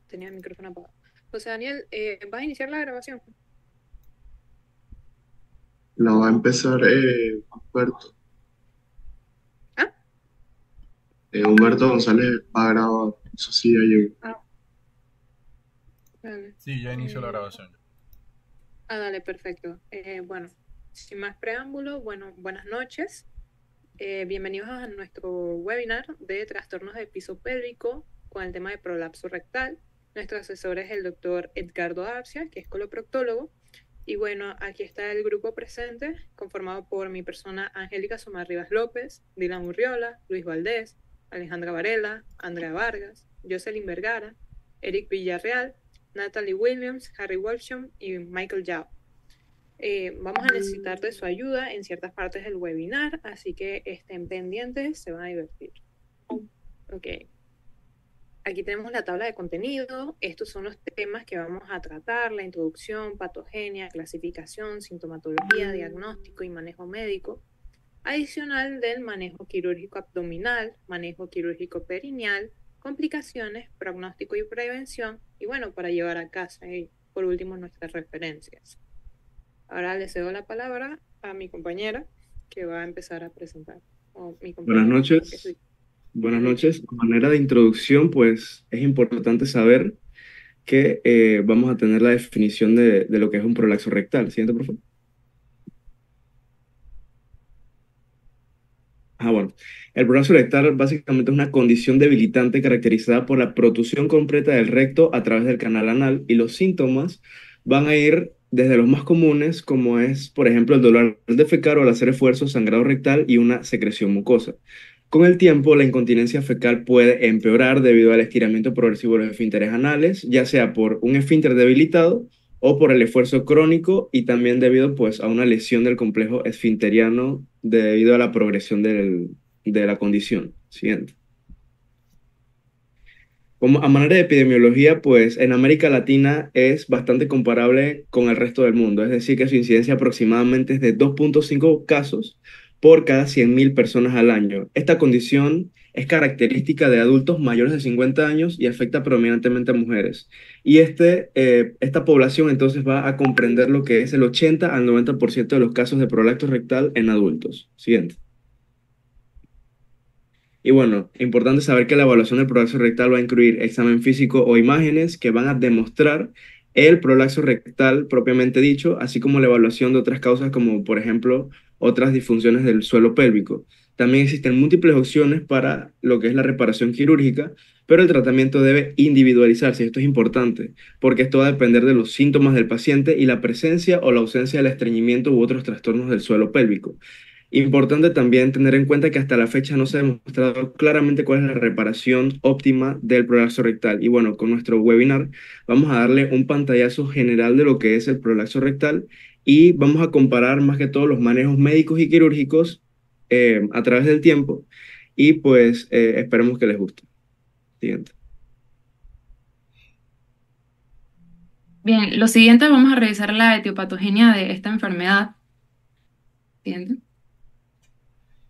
Tenía el micrófono apagado. José Daniel, ¿vas a iniciar la grabación? La va a empezar Humberto. Ah, Humberto González va a grabar. Eso sí, ya llegó. ah, dale. Sí, ya inició la Eh, grabación. dale, perfecto. Bueno, sin más preámbulo, bueno, buenas noches. Bienvenidos a nuestro webinar de trastornos del piso pélvico con el tema de prolapso rectal. Nuestro asesor es el doctor Edgardo Arcia, que es coloproctólogo. Y bueno, aquí está el grupo presente, conformado por mi persona Angélica Somar Rivas López, Dylan Urriola, Luis Valdés, Alejandra Varela, Andrea Vargas, Jocelyn Vergara, Eric Villarreal, Natalie Williams, Harry Wolfson y Michael Yao. Vamos a necesitar de su ayuda en ciertas partes del webinar, así que estén pendientes, se van a divertir. Ok, aquí tenemos la tabla de contenido. Estos son los temas que vamos a tratar: la introducción, patogenia, clasificación, sintomatología, diagnóstico y manejo médico. Adicional del manejo quirúrgico abdominal, manejo quirúrgico perineal, complicaciones, pronóstico y prevención. Y bueno, para llevar a casa. Y por último, nuestras referencias. Ahora le cedo la palabra a mi compañera que va a empezar a presentar. O mi Buenas compañera, porque noches. soy Buenas Angélica. noches. A manera de introducción, pues es importante saber que vamos a tener la definición de lo que es un prolapso rectal. Siguiente, por favor. Bueno. El prolapso rectal básicamente es una condición debilitante caracterizada por la protrusión completa del recto a través del canal anal, y los síntomas van a ir desde los más comunes, como es, por ejemplo, el dolor al defecar o al hacer esfuerzo, sangrado rectal y una secreción mucosa. Con el tiempo, la incontinencia fecal puede empeorar debido al estiramiento progresivo de los esfínteres anales, ya sea por un esfínter debilitado o por el esfuerzo crónico, y también debido pues a una lesión del complejo esfinteriano debido a la progresión de la condición. Siguiente. Como a manera de epidemiología, pues en América Latina es bastante comparable con el resto del mundo, es decir, que su incidencia aproximadamente es de 2,5 casos por cada 100.000 personas al año. Esta condición es característica de adultos mayores de 50 años y afecta predominantemente a mujeres. Y esta población entonces va a comprender lo que es el 80 al 90% de los casos de prolapso rectal en adultos. Siguiente. Y bueno, importante saber que la evaluación del prolapso rectal va a incluir examen físico o imágenes que van a demostrar el prolapso rectal propiamente dicho, así como la evaluación de otras causas como, por ejemplo, otras disfunciones del suelo pélvico. También existen múltiples opciones para lo que es la reparación quirúrgica, pero el tratamiento debe individualizarse. Esto es importante, porque esto va a depender de los síntomas del paciente y la presencia o la ausencia del estreñimiento u otros trastornos del suelo pélvico. Importante también tener en cuenta que hasta la fecha no se ha demostrado claramente cuál es la reparación óptima del prolapso rectal. Y bueno, con nuestro webinar vamos a darle un pantallazo general de lo que es el prolapso rectal, y vamos a comparar más que todo los manejos médicos y quirúrgicos a través del tiempo, y pues esperemos que les guste. Siguiente. Bien, lo siguiente vamos a revisar la etiopatogenia de esta enfermedad. Siguiente.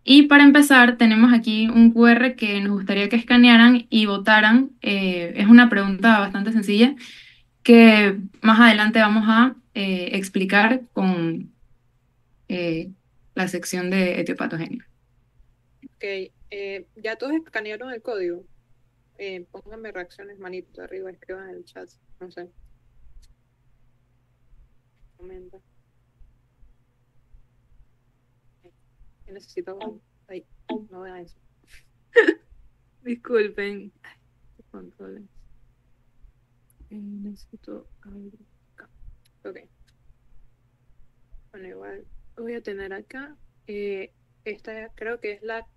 Y para empezar, tenemos aquí un QR que nos gustaría que escanearan y votaran. Es una pregunta bastante sencilla que más adelante vamos a explicar con eh, la sección de etiopatogenia. Ok, ya todos escanearon el código. Pónganme reacciones, manito arriba, escriban en el chat. No sé, comenta. ¿Qué necesito? Ahí, no vean eso. Disculpen. Controles. Necesito abrir acá. Ok, bueno, igual voy a tener acá. Esta creo que es la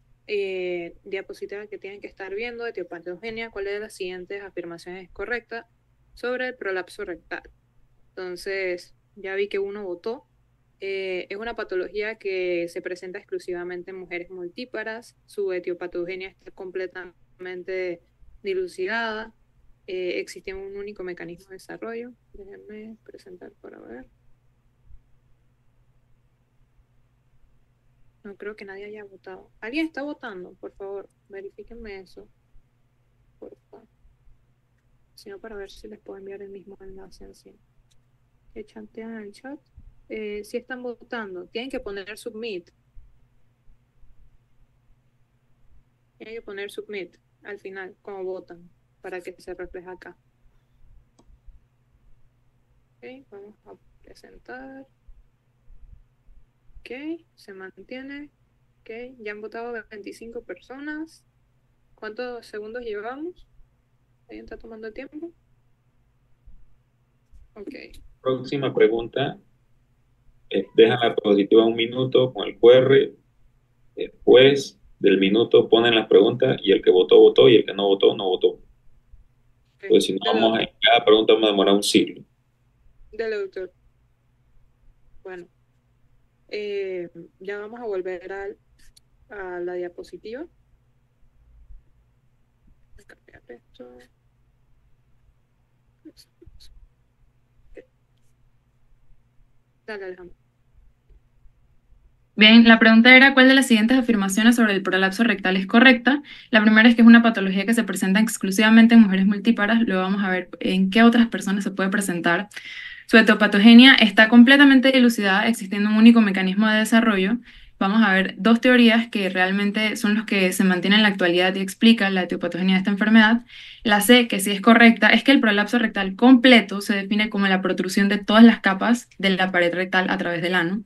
diapositiva que tienen que estar viendo de etiopatogenia. ¿Cuál de las siguientes afirmaciones es correcta sobre el prolapso rectal? Entonces, ya vi que uno votó. Es una patología que se presenta exclusivamente en mujeres multíparas. Su etiopatogenia está completamente dilucidada. Existe un único mecanismo de desarrollo. Déjenme presentar para ver. No creo que nadie haya votado. ¿Alguien está votando? Por favor, verifíquenme eso. Por favor. sino para ver si les puedo enviar el mismo enlace así. Que chantean en el chat. Si están votando, tienen que poner submit. Tienen que poner submit al final, como votan, para que se refleje acá. Ok, vamos a presentar. Ok, se mantiene. Ok, ya han votado 25 personas. ¿Cuántos segundos llevamos? ¿Alguien está tomando el tiempo? Ok. Próxima pregunta. Dejan la diapositiva 1 minuto con el QR. Después del minuto ponen las preguntas y el que votó, votó y el que no votó, no votó. Pues si no, en cada pregunta vamos a demorar un siglo. Dale, doctor. Bueno, ya vamos a volver a la diapositiva. Voy a cambiar esto. Dale, Alejandro. Bien, la pregunta era ¿cuál de las siguientes afirmaciones sobre el prolapso rectal es correcta? La primera es que es una patología que se presenta exclusivamente en mujeres multíparas. Luego vamos a ver en qué otras personas se puede presentar. Su etiopatogenia está completamente dilucidada, existiendo un único mecanismo de desarrollo. Vamos a ver dos teorías que realmente son los que se mantienen en la actualidad y explican la etiopatogenia de esta enfermedad. La C, que sí es correcta, es que el prolapso rectal completo se define como la protrusión de todas las capas de la pared rectal a través del ano.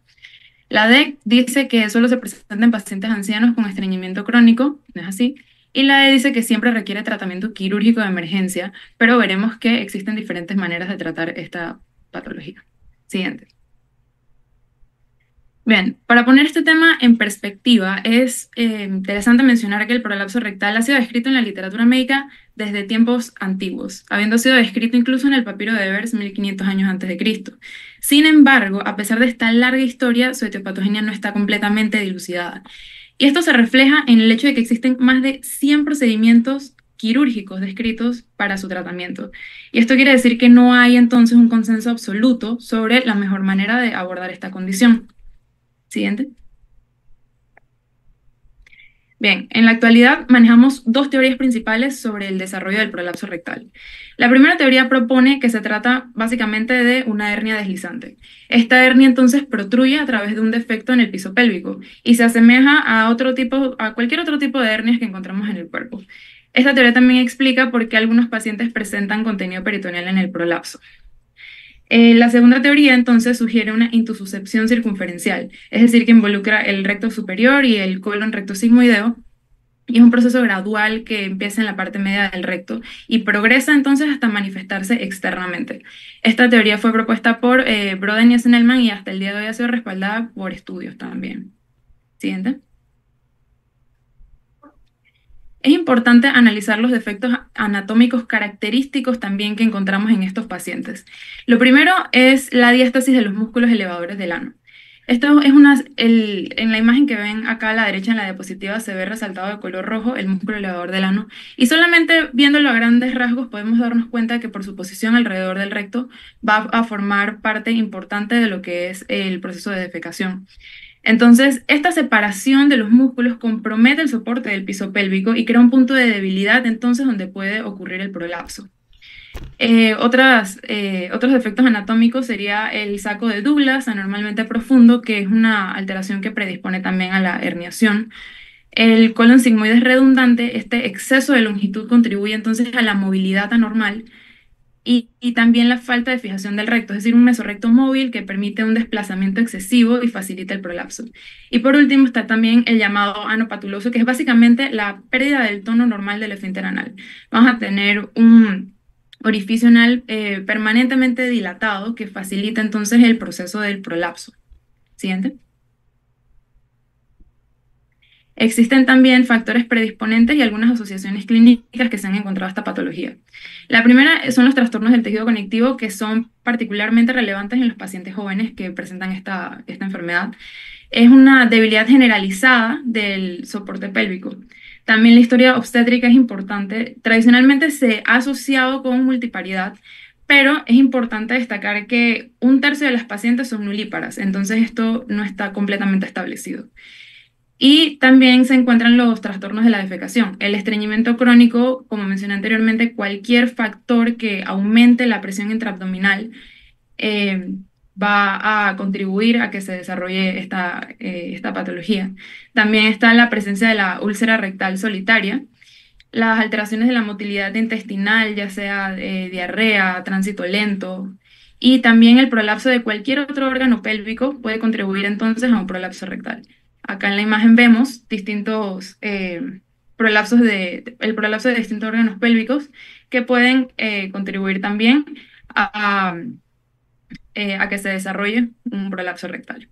La D dice que solo se presenta en pacientes ancianos con estreñimiento crónico, no es así. Y la E dice que siempre requiere tratamiento quirúrgico de emergencia, pero veremos que existen diferentes maneras de tratar esta patología. Siguiente. Bien, para poner este tema en perspectiva, es interesante mencionar que el prolapso rectal ha sido descrito en la literatura médica desde tiempos antiguos, habiendo sido descrito incluso en el papiro de Evers 1500 años antes de Cristo. Sin embargo, a pesar de esta larga historia, su etiopatogenia no está completamente dilucidada. Y esto se refleja en el hecho de que existen más de 100 procedimientos quirúrgicos descritos para su tratamiento. Y esto quiere decir que no hay entonces un consenso absoluto sobre la mejor manera de abordar esta condición. Siguiente. Bien, en la actualidad manejamos dos teorías principales sobre el desarrollo del prolapso rectal. La primera teoría propone que se trata básicamente de una hernia deslizante. Esta hernia entonces protruye a través de un defecto en el piso pélvico y se asemeja a cualquier otro tipo de hernias que encontramos en el cuerpo. Esta teoría también explica por qué algunos pacientes presentan contenido peritoneal en el prolapso. La segunda teoría entonces sugiere una intususcepción circunferencial, es decir, que involucra el recto superior y el colon rectosigmoideo, y es un proceso gradual que empieza en la parte media del recto y progresa entonces hasta manifestarse externamente. Esta teoría fue propuesta por Broden y Snellman y hasta el día de hoy ha sido respaldada por estudios también. Siguiente. Es importante analizar los defectos anatómicos característicos también que encontramos en estos pacientes. Lo primero es la diástasis de los músculos elevadores del ano. Esto es en la imagen que ven acá a la derecha en la diapositiva se ve resaltado de color rojo el músculo elevador del ano y solamente viéndolo a grandes rasgos podemos darnos cuenta que por su posición alrededor del recto va a formar parte importante de lo que es el proceso de defecación. Entonces, esta separación de los músculos compromete el soporte del piso pélvico y crea un punto de debilidad entonces donde puede ocurrir el prolapso. Otros efectos anatómicos sería el saco de Douglas anormalmente profundo, que es una alteración que predispone también a la herniación. El colon sigmoides redundante, este exceso de longitud contribuye entonces a la movilidad anormal y también la falta de fijación del recto, es decir, un mesorrecto móvil que permite un desplazamiento excesivo y facilita el prolapso. Y por último está también el llamado ano patuloso, que es básicamente la pérdida del tono normal del esfínter anal. Vamos a tener un orificio anal permanentemente dilatado que facilita entonces el proceso del prolapso. Siguiente. Existen también factores predisponentes y algunas asociaciones clínicas que se han encontrado a esta patología. La primera son los trastornos del tejido conectivo, que son particularmente relevantes en los pacientes jóvenes que presentan esta enfermedad. Es una debilidad generalizada del soporte pélvico. También la historia obstétrica es importante. Tradicionalmente se ha asociado con multiparidad, pero es importante destacar que 1/3 de las pacientes son nulíparas, entonces esto no está completamente establecido. Y también se encuentran los trastornos de la defecación. El estreñimiento crónico, como mencioné anteriormente, cualquier factor que aumente la presión intraabdominal eh, va a contribuir a que se desarrolle esta patología. También está la presencia de la úlcera rectal solitaria, las alteraciones de la motilidad intestinal, ya sea diarrea, tránsito lento, y también el prolapso de cualquier otro órgano pélvico puede contribuir entonces a un prolapso rectal. Acá en la imagen vemos distintos el prolapso de distintos órganos pélvicos que pueden contribuir también a, a que se desarrolle un prolapso rectal.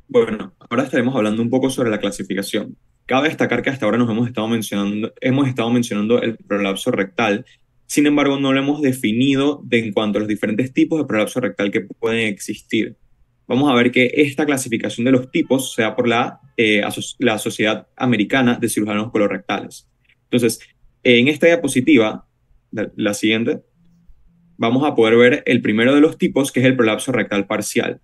Bueno, ahora estaremos hablando un poco sobre la clasificación. Cabe destacar que hasta ahora hemos estado mencionando el prolapso rectal. Sin embargo, no lo hemos definido en cuanto a los diferentes tipos de prolapso rectal que pueden existir. Vamos a ver que esta clasificación de los tipos se da por la Sociedad Americana de Cirujanos Colorectales. Entonces, en esta diapositiva, la siguiente, vamos a poder ver el primero de los tipos, que es el prolapso rectal parcial.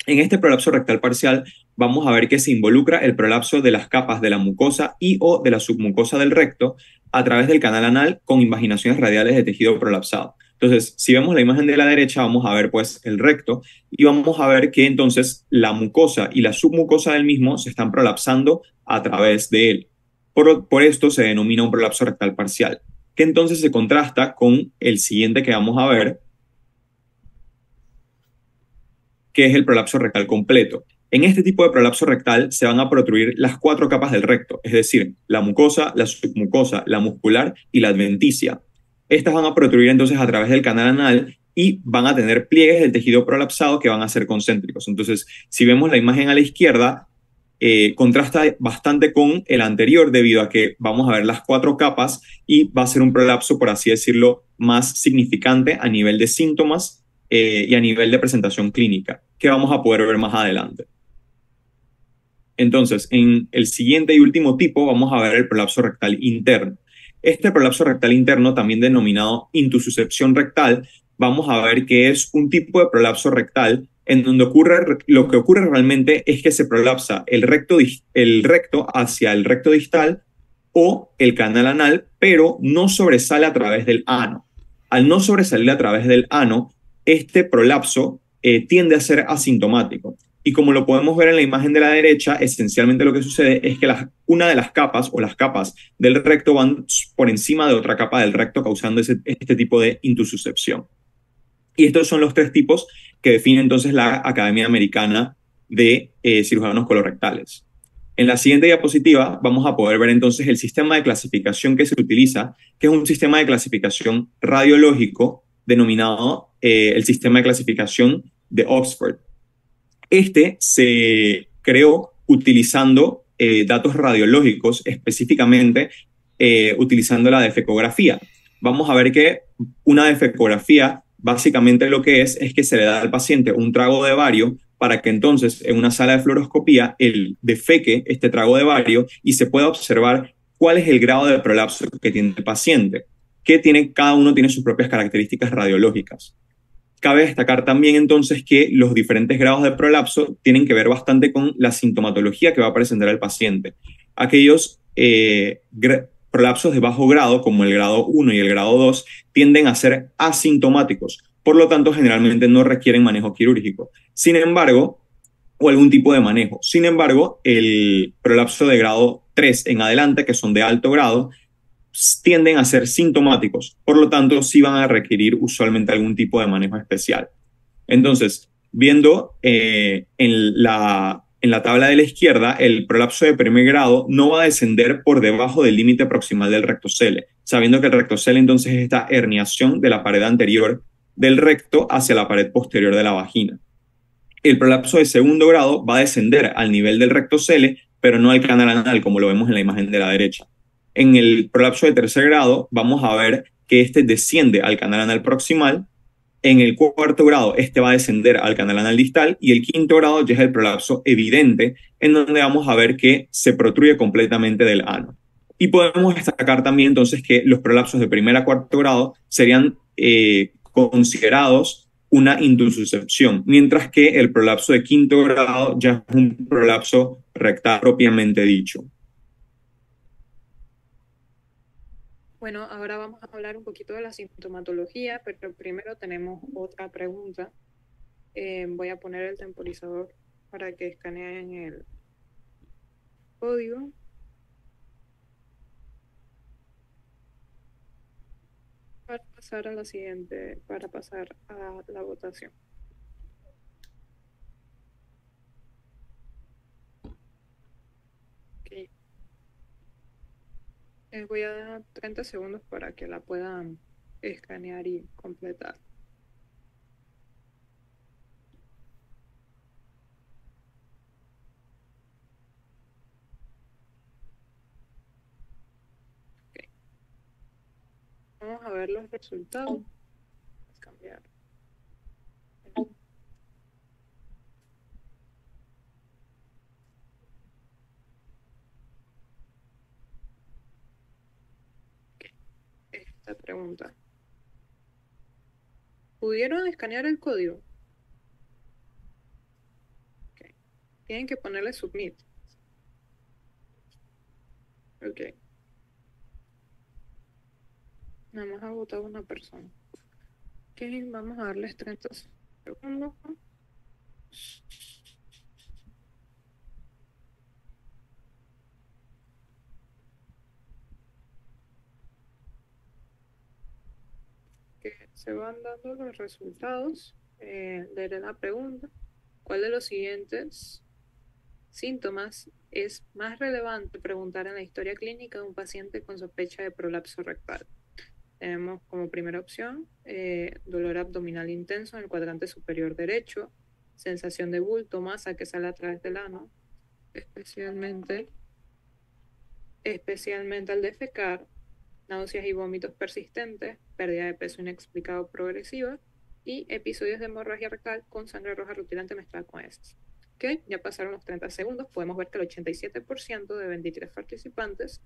En este prolapso rectal parcial vamos a ver que se involucra el prolapso de las capas de la mucosa y o de la submucosa del recto a través del canal anal con invaginaciones radiales de tejido prolapsado. Entonces, si vemos la imagen de la derecha, vamos a ver pues el recto y vamos a ver que entonces la mucosa y la submucosa del mismo se están prolapsando a través de él. Por esto se denomina un prolapso rectal parcial, que entonces se contrasta con el siguiente que vamos a ver, que es el prolapso rectal completo. En este tipo de prolapso rectal se van a protruir las 4 capas del recto, es decir, la mucosa, la submucosa, la muscular y la adventicia. Estas van a protruir entonces a través del canal anal y van a tener pliegues del tejido prolapsado que van a ser concéntricos. Entonces, si vemos la imagen a la izquierda, contrasta bastante con el anterior debido a que vamos a ver las 4 capas y va a ser un prolapso, por así decirlo, más significante a nivel de síntomas y a nivel de presentación clínica, que vamos a poder ver más adelante. Entonces, en el siguiente y último tipo vamos a ver el prolapso rectal interno. Este prolapso rectal interno, también denominado intususcepción rectal, vamos a ver que es un tipo de prolapso rectal en donde lo que ocurre realmente es que se prolapsa el recto hacia el recto distal o el canal anal, pero no sobresale a través del ano. Al no sobresalir a través del ano, este prolapso tiende a ser asintomático. Y como lo podemos ver en la imagen de la derecha, esencialmente lo que sucede es que una de las capas o las capas del recto van por encima de otra capa del recto, causando este tipo de intususcepción. Y estos son los 3 tipos que define entonces la Academia Americana de Cirujanos Colorectales. En la siguiente diapositiva vamos a poder ver entonces el sistema de clasificación que se utiliza, que es un sistema de clasificación radiológico denominado el sistema de clasificación de Oxford. Este se creó utilizando datos radiológicos, específicamente utilizando la defecografía. Vamos a ver que una defecografía básicamente lo que es que se le da al paciente un trago de bario para que entonces en una sala de fluoroscopía él defeque este trago de bario y se pueda observar cuál es el grado de prolapso que tiene el paciente, cada uno tiene sus propias características radiológicas. Cabe destacar también entonces que los diferentes grados de prolapso tienen que ver bastante con la sintomatología que va a presentar el paciente. Aquellos prolapsos de bajo grado, como el grado 1 y el grado 2, tienden a ser asintomáticos. Por lo tanto, generalmente no requieren manejo quirúrgico. Sin embargo, o algún tipo de manejo. Sin embargo, el prolapso de grado 3 en adelante, que son de alto grado, tienden a ser sintomáticos. Por lo tanto, sí van a requerir usualmente algún tipo de manejo especial. Entonces, viendo en la tabla de la izquierda, el prolapso de primer grado no va a descender por debajo del límite proximal del rectocele, sabiendo que el rectocele entonces es esta herniación de la pared anterior del recto hacia la pared posterior de la vagina. El prolapso de segundo grado va a descender al nivel del rectocele, pero no al canal anal, como lo vemos en la imagen de la derecha. En el prolapso de tercer grado vamos a ver que este desciende al canal anal proximal. En el cuarto grado, este va a descender al canal anal distal y el quinto grado ya es el prolapso evidente, en donde vamos a ver que se protruye completamente del ano. Y podemos destacar también entonces que los prolapsos de primer a cuarto grado serían considerados una intususcepción, mientras que el prolapso de quinto grado ya es un prolapso rectal propiamente dicho. Bueno, ahora vamos a hablar un poquito de la sintomatología, pero primero tenemos otra pregunta. Voy a poner el temporizador para que escaneen el código. Para pasar a la siguiente, para pasar a la votación. Okay. Les voy a dar 30 segundos para que la puedan escanear y completar. Okay. Vamos a ver los resultados. Cambiar. Esta pregunta. ¿Pudieron escanear el código? Okay. Tienen que ponerle submit. Ok. Nada más ha votado una persona. Ok, vamos a darles 30 segundos. Que se van dando los resultados. Leeré la pregunta. ¿Cuál de los siguientes síntomas es más relevante preguntar en la historia clínica de un paciente con sospecha de prolapso rectal? Tenemos como primera opción dolor abdominal intenso en el cuadrante superior derecho, sensación de bulto, masa que sale a través del ano, especialmente al defecar, náuseas y vómitos persistentes, pérdida de peso inexplicado progresiva y episodios de hemorragia rectal con sangre roja rutilante mezclada con heces. Ok, ya pasaron los 30 segundos, podemos ver que el 87% de 23 participantes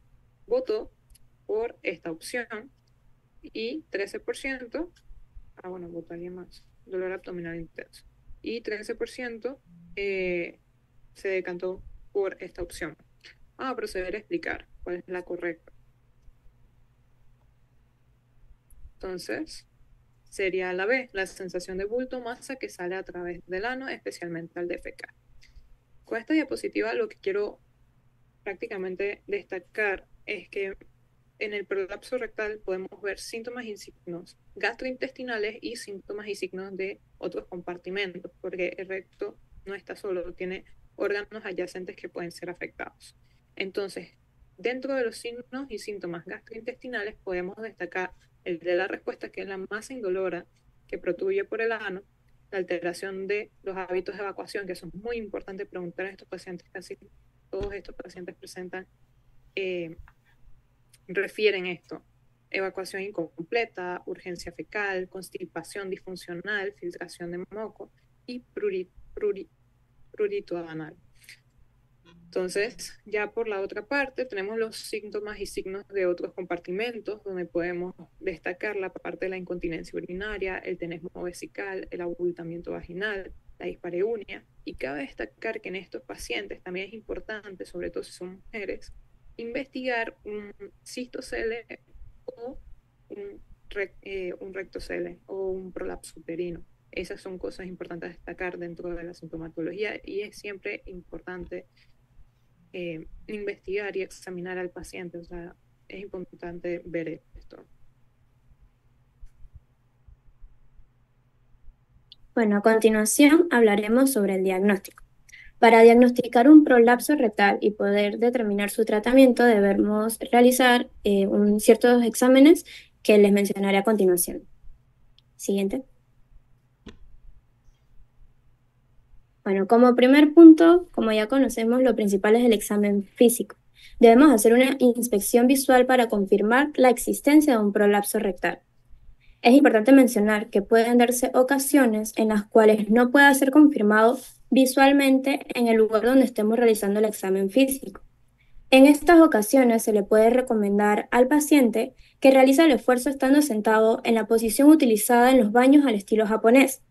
votó por esta opción y 13%, bueno, votaría más, dolor abdominal intenso, y 13% se decantó por esta opción. Vamos a proceder a explicar cuál es la correcta. Entonces, sería la B, la sensación de bulto masa que sale a través del ano, especialmente al defecar. Con esta diapositiva lo que quiero prácticamente destacar es que en el prolapso rectal podemos ver síntomas y signos gastrointestinales y síntomas y signos de otros compartimentos, porque el recto no está solo, tiene órganos adyacentes que pueden ser afectados. Entonces, dentro de los signos y síntomas gastrointestinales podemos destacar el de la respuesta, que es la masa indolora que protruye por el ano, la alteración de los hábitos de evacuación, que son muy importantes preguntar a estos pacientes, casi todos estos pacientes presentan refieren esto: evacuación incompleta, urgencia fecal, constipación disfuncional, filtración de moco y prurito anal. Entonces, ya por la otra parte, tenemos los síntomas y signos de otros compartimentos, donde podemos destacar la parte de la incontinencia urinaria, el tenesmo vesical, el abultamiento vaginal, la dispareunia. Y cabe destacar que en estos pacientes también es importante, sobre todo si son mujeres, investigar un cistocele o un rectocele o un prolapso uterino. Esas son cosas importantes a destacar dentro de la sintomatología y es siempre importante investigar y examinar al paciente. O sea, es importante ver esto. Bueno, a continuación hablaremos sobre el diagnóstico. Para diagnosticar un prolapso rectal y poder determinar su tratamiento, debemos realizar ciertos exámenes que les mencionaré a continuación. Siguiente. Bueno, como primer punto, como ya conocemos, lo principal es el examen físico. Debemos hacer una inspección visual para confirmar la existencia de un prolapso rectal. Es importante mencionar que pueden darse ocasiones en las cuales no pueda ser confirmado visualmente en el lugar donde estemos realizando el examen físico. En estas ocasiones se le puede recomendar al paciente que realice el esfuerzo estando sentado en la posición utilizada en los baños al estilo japonés,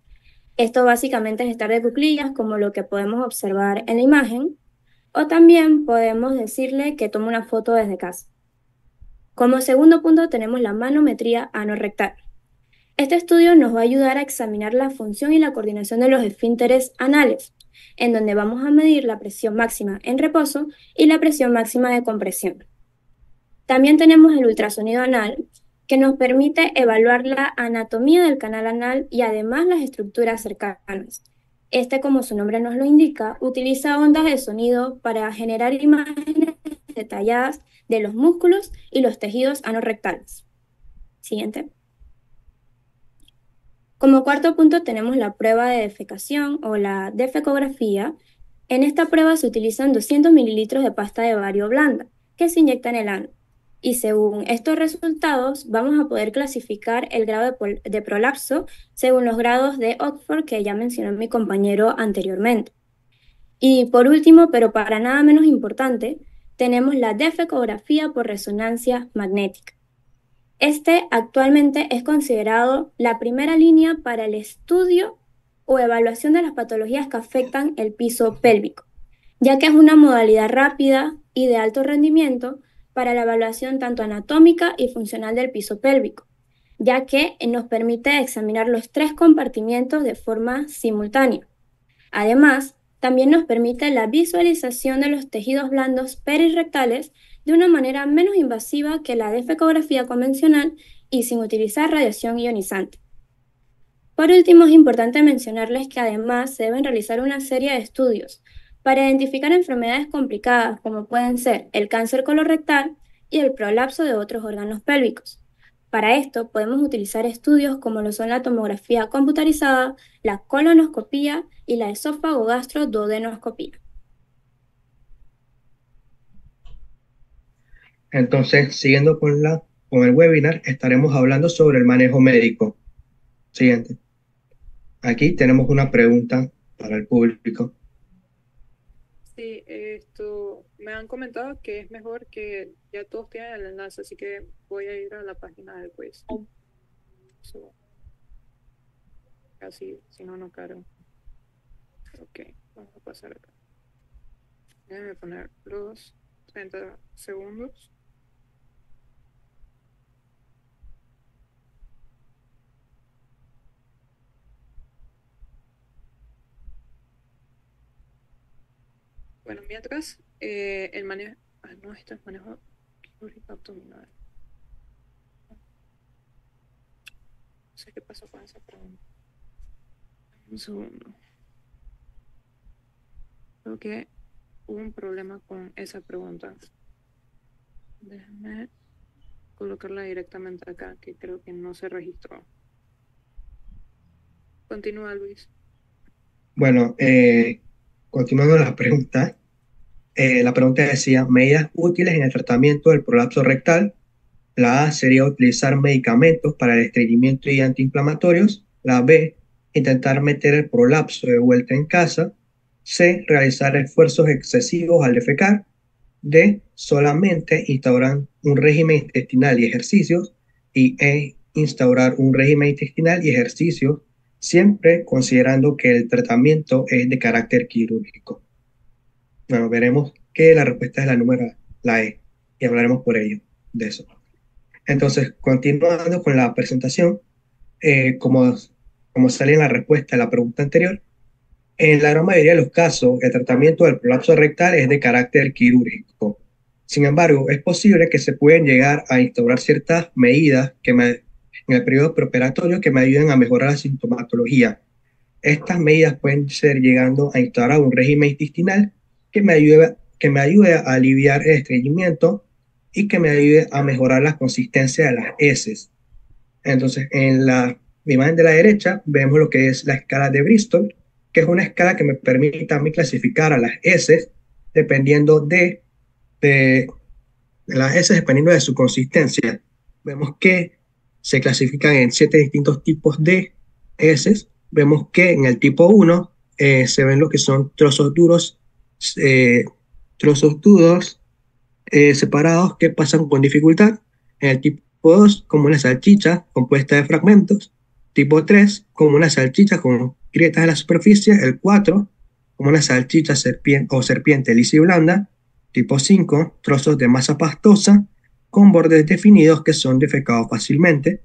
Esto básicamente es estar de cuclillas, como lo que podemos observar en la imagen, o también podemos decirle que tome una foto desde casa. Como segundo punto tenemos la manometría anorrectal. Este estudio nos va a ayudar a examinar la función y la coordinación de los esfínteres anales, en donde vamos a medir la presión máxima en reposo y la presión máxima de compresión. También tenemos el ultrasonido anal, que nos permite evaluar la anatomía del canal anal y además las estructuras cercanas. Este, como su nombre nos lo indica, utiliza ondas de sonido para generar imágenes detalladas de los músculos y los tejidos anorrectales. Siguiente. Como cuarto punto tenemos la prueba de defecación o la defecografía. En esta prueba se utilizan 200 mililitros de pasta de bario blanda que se inyecta en el ano. Y según estos resultados vamos a poder clasificar el grado de prolapso según los grados de Oxford que ya mencionó mi compañero anteriormente. Y por último, pero para nada menos importante, tenemos la defecografía por resonancia magnética. Este actualmente es considerado la primera línea para el estudio o evaluación de las patologías que afectan el piso pélvico, ya que es una modalidad rápida y de alto rendimiento para la evaluación tanto anatómica y funcional del piso pélvico, ya que nos permite examinar los 3 compartimientos de forma simultánea. Además, también nos permite la visualización de los tejidos blandos perirrectales de una manera menos invasiva que la defecografía convencional y sin utilizar radiación ionizante. Por último, es importante mencionarles que además se deben realizar una serie de estudios para identificar enfermedades complicadas como pueden ser el cáncer colorectal y el prolapso de otros órganos pélvicos. Para esto podemos utilizar estudios como lo son la tomografía computarizada, la colonoscopía y la esófago-gastro-duodenoscopía. Entonces, siguiendo con el webinar, estaremos hablando sobre el manejo médico. Siguiente. Aquí tenemos una pregunta para el público. Sí, esto me han comentado que es mejor que ya todos tienen el enlace, así que voy a ir a la página del quiz. Así, si no, no cargo. Ok, vamos a pasar acá. Déjame poner los 30 segundos. Bueno, mientras el manejo... Ah, no, esto es manejo quirúrgico abdominal. No sé qué pasó con esa pregunta. Un segundo. Creo que hubo un problema con esa pregunta. Déjame colocarla directamente acá, que creo que no se registró. Continúa, Luis. Bueno, continuando la pregunta decía, medidas útiles en el tratamiento del prolapso rectal. La A sería utilizar medicamentos para el estreñimiento y antiinflamatorios. La B, intentar meter el prolapso de vuelta en casa. C, realizar esfuerzos excesivos al defecar. D, solamente instaurar un régimen intestinal y ejercicios. Y E, instaurar un régimen intestinal y ejercicios, siempre considerando que el tratamiento es de carácter quirúrgico. Bueno, veremos que la respuesta es la E, y hablaremos por ello de eso. Entonces, continuando con la presentación, como sale en la respuesta a la pregunta anterior, en la gran mayoría de los casos, el tratamiento del prolapso rectal es de carácter quirúrgico. Sin embargo, es posible que se pueden llegar a instaurar ciertas medidas en el periodo preoperatorio que me ayuden a mejorar la sintomatología. Estas medidas pueden ser llegando a instaurar un régimen intestinal que me ayude a aliviar el estreñimiento y que me ayude a mejorar la consistencia de las heces. Entonces, en la imagen de la derecha vemos lo que es la escala de Bristol, que es una escala que me permite a mí clasificar a las heces dependiendo de las heces, dependiendo de su consistencia. Vemos que se clasifican en 7 distintos tipos de heces. Vemos que en el tipo 1 se ven lo que son trozos duros separados que pasan con dificultad. En el tipo 2, como una salchicha compuesta de fragmentos. Tipo 3, como una salchicha con grietas en la superficie. El 4, como una salchicha o serpiente lisa y blanda. Tipo 5, trozos de masa pastosa con bordes definidos que son defecados fácilmente.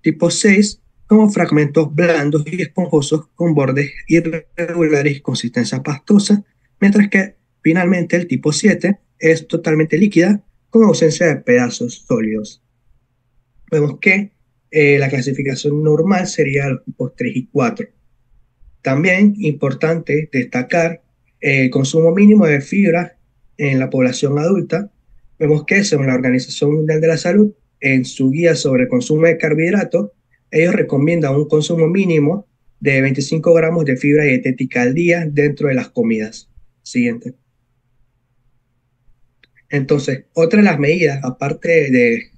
Tipo 6, como fragmentos blandos y esponjosos con bordes irregulares y consistencia pastosa, mientras que finalmente el tipo 7 es totalmente líquida con ausencia de pedazos sólidos. Vemos que la clasificación normal sería los tipos 3 y 4. También importante destacar el consumo mínimo de fibra en la población adulta. Vemos que según la Organización Mundial de la Salud, en su guía sobre el consumo de carbohidratos, ellos recomiendan un consumo mínimo de 25 gramos de fibra dietética al día dentro de las comidas. Siguiente. Entonces, otra de las medidas, aparte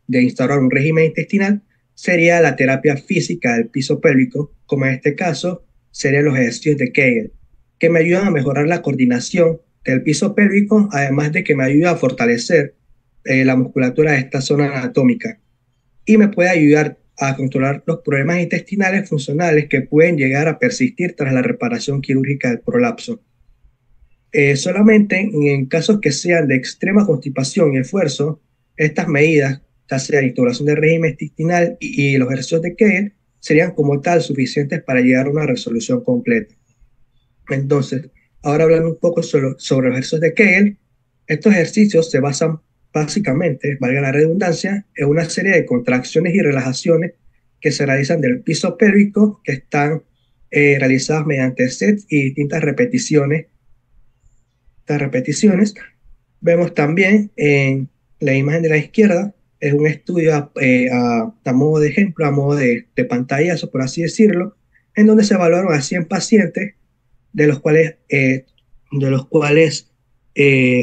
de instaurar un régimen intestinal, sería la terapia física del piso pélvico, como en este caso serían los ejercicios de Kegel, que me ayudan a mejorar la coordinación del piso pélvico, además de que me ayuda a fortalecer la musculatura de esta zona anatómica y me puede ayudar a controlar los problemas intestinales funcionales que pueden llegar a persistir tras la reparación quirúrgica del prolapso. Solamente en casos que sean de extrema constipación y esfuerzo, estas medidas, ya sea la instauración del régimen intestinal y los ejercicios de Kegel, serían como tal suficientes para llegar a una resolución completa. Entonces, ahora hablando un poco sobre los ejercicios de Kegel, estos ejercicios se basan básicamente, valga la redundancia, en una serie de contracciones y relajaciones que se realizan del piso pélvico, que están realizadas mediante sets y distintas repeticiones. Estas repeticiones vemos también en la imagen de la izquierda, es un estudio a modo de ejemplo, a modo de pantallazo, por así decirlo, en donde se evaluaron a 100 pacientes, de los cuales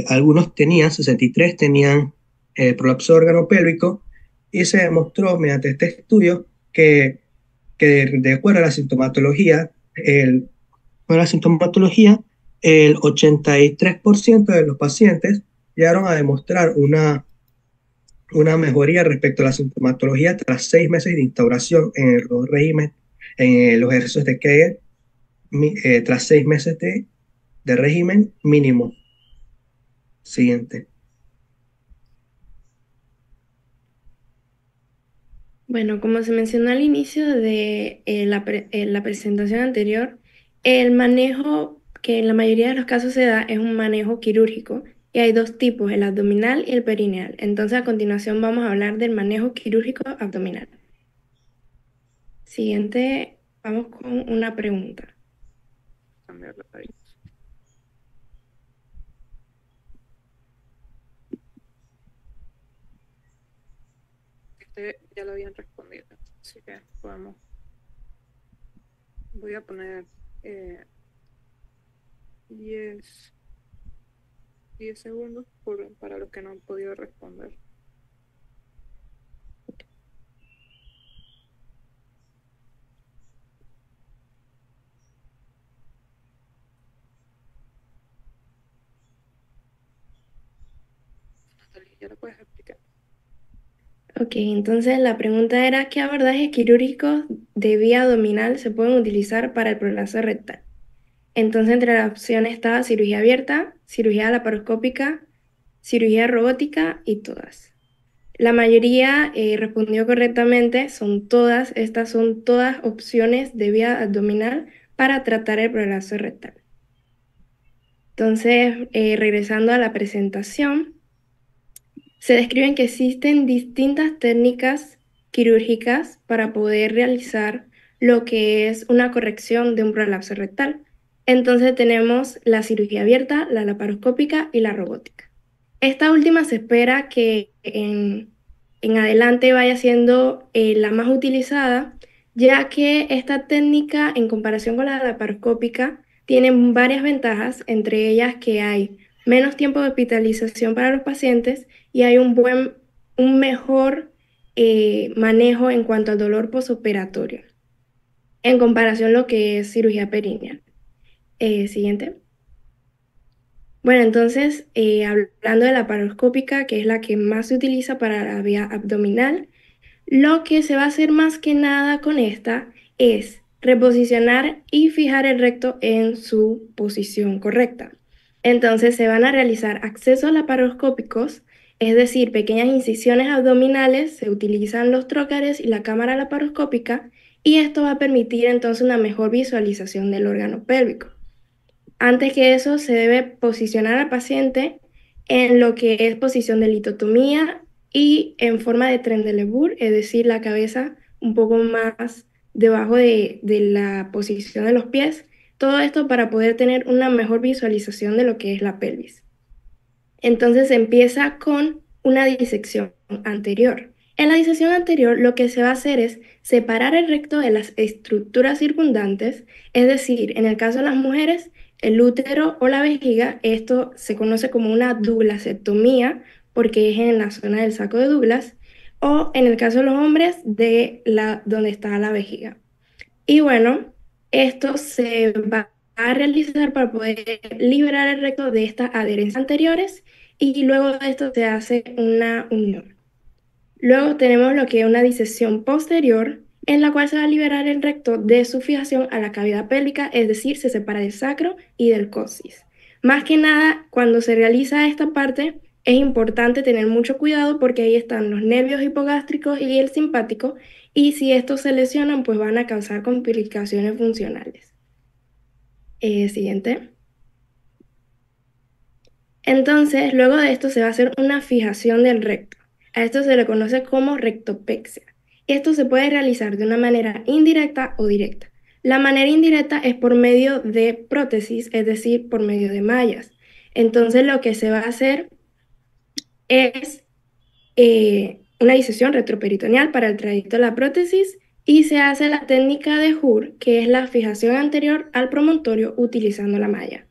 algunos tenían, 63 tenían prolapso órgano pélvico, y se demostró mediante este estudio que de acuerdo a la sintomatología, el 83% de los pacientes llegaron a demostrar una mejoría respecto a la sintomatología tras 6 meses de instauración en los los ejercicios de Kegel, tras 6 meses de régimen mínimo. Siguiente. Bueno, como se mencionó al inicio de la presentación anterior, el manejo que en la mayoría de los casos se da es un manejo quirúrgico y hay dos tipos, el abdominal y el perineal. Entonces, a continuación vamos a hablar del manejo quirúrgico abdominal. Siguiente, vamos con una pregunta. Cambiarla ahí. Ya lo habían respondido, así que podemos. Voy a poner 10 segundos para los que no han podido responder. Natalie, ya lo puedes explicar. Ok, entonces la pregunta era, ¿qué abordajes quirúrgicos de vía abdominal se pueden utilizar para el prolapso rectal? Entonces, entre las opciones estaba cirugía abierta, cirugía laparoscópica, cirugía robótica y todas. La mayoría respondió correctamente, estas son todas opciones de vía abdominal para tratar el prolapso rectal. Entonces, regresando a la presentación, se describen que existen distintas técnicas quirúrgicas para poder realizar lo que es una corrección de un prolapso rectal. Entonces tenemos la cirugía abierta, la laparoscópica y la robótica. Esta última se espera que en adelante vaya siendo la más utilizada, ya que esta técnica, en comparación con la laparoscópica, tiene varias ventajas, entre ellas que hay menos tiempo de hospitalización para los pacientes y hay un mejor manejo en cuanto al dolor posoperatorio, en comparación a lo que es cirugía perineal. Siguiente. Bueno, entonces, hablando de la laparoscópica, que es la que más se utiliza para la vía abdominal, lo que se va a hacer más que nada con esta es reposicionar y fijar el recto en su posición correcta. Entonces se van a realizar accesos laparoscópicos, es decir, pequeñas incisiones abdominales, se utilizan los trócares y la cámara laparoscópica, y esto va a permitir entonces una mejor visualización del órgano pélvico. Antes que eso, se debe posicionar al paciente en lo que es posición de litotomía y en forma de Trendelenburg, es decir, la cabeza un poco más debajo de la posición de los pies. Todo esto para poder tener una mejor visualización de lo que es la pelvis. Entonces se empieza con una disección anterior. En la disección anterior lo que se va a hacer es separar el recto de las estructuras circundantes, es decir, en el caso de las mujeres, el útero o la vejiga. Esto se conoce como una douglasectomía porque es en la zona del saco de Douglas, o en el caso de los hombres, donde está la vejiga. Y bueno, esto se va a realizar para poder liberar el recto de estas adherencias anteriores, y luego de esto se hace una unión. Luego tenemos lo que es una disección posterior, en la cual se va a liberar el recto de su fijación a la cavidad pélvica, es decir, se separa del sacro y del coxis. Más que nada, cuando se realiza esta parte, es importante tener mucho cuidado porque ahí están los nervios hipogástricos y el simpático, y si estos se lesionan, pues van a causar complicaciones funcionales. Siguiente. Entonces, luego de esto se va a hacer una fijación del recto. A esto se le conoce como rectopexia. Esto se puede realizar de una manera indirecta o directa. La manera indirecta es por medio de prótesis, es decir, por medio de mallas. Entonces, lo que se va a hacer es una disección retroperitoneal para el trayecto de la prótesis, y se hace la técnica de Hur, que es la fijación anterior al promontorio utilizando la malla.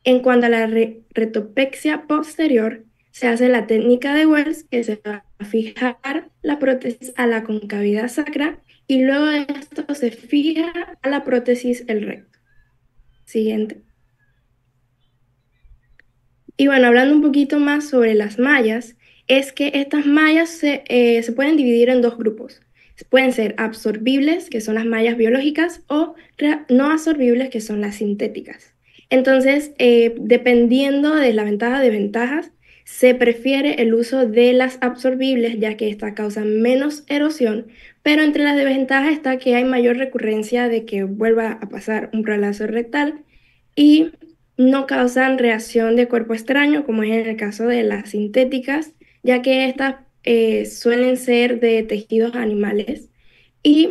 En cuanto a la rectopexia posterior, se hace la técnica de Wells, que se va a fijar la prótesis a la concavidad sacra, y luego de esto se fija a la prótesis el recto. Siguiente. Y bueno, hablando un poquito más sobre las mallas, es que estas mallas se pueden dividir en dos grupos. Pueden ser absorbibles, que son las mallas biológicas, o no absorbibles, que son las sintéticas. Entonces, dependiendo de la ventaja de ventajas, se prefiere el uso de las absorbibles, ya que estas causan menos erosión, pero entre las desventajas está que hay mayor recurrencia de que vuelva a pasar un prolapso rectal, y no causan reacción de cuerpo extraño, como es en el caso de las sintéticas, ya que estas suelen ser de tejidos animales. Y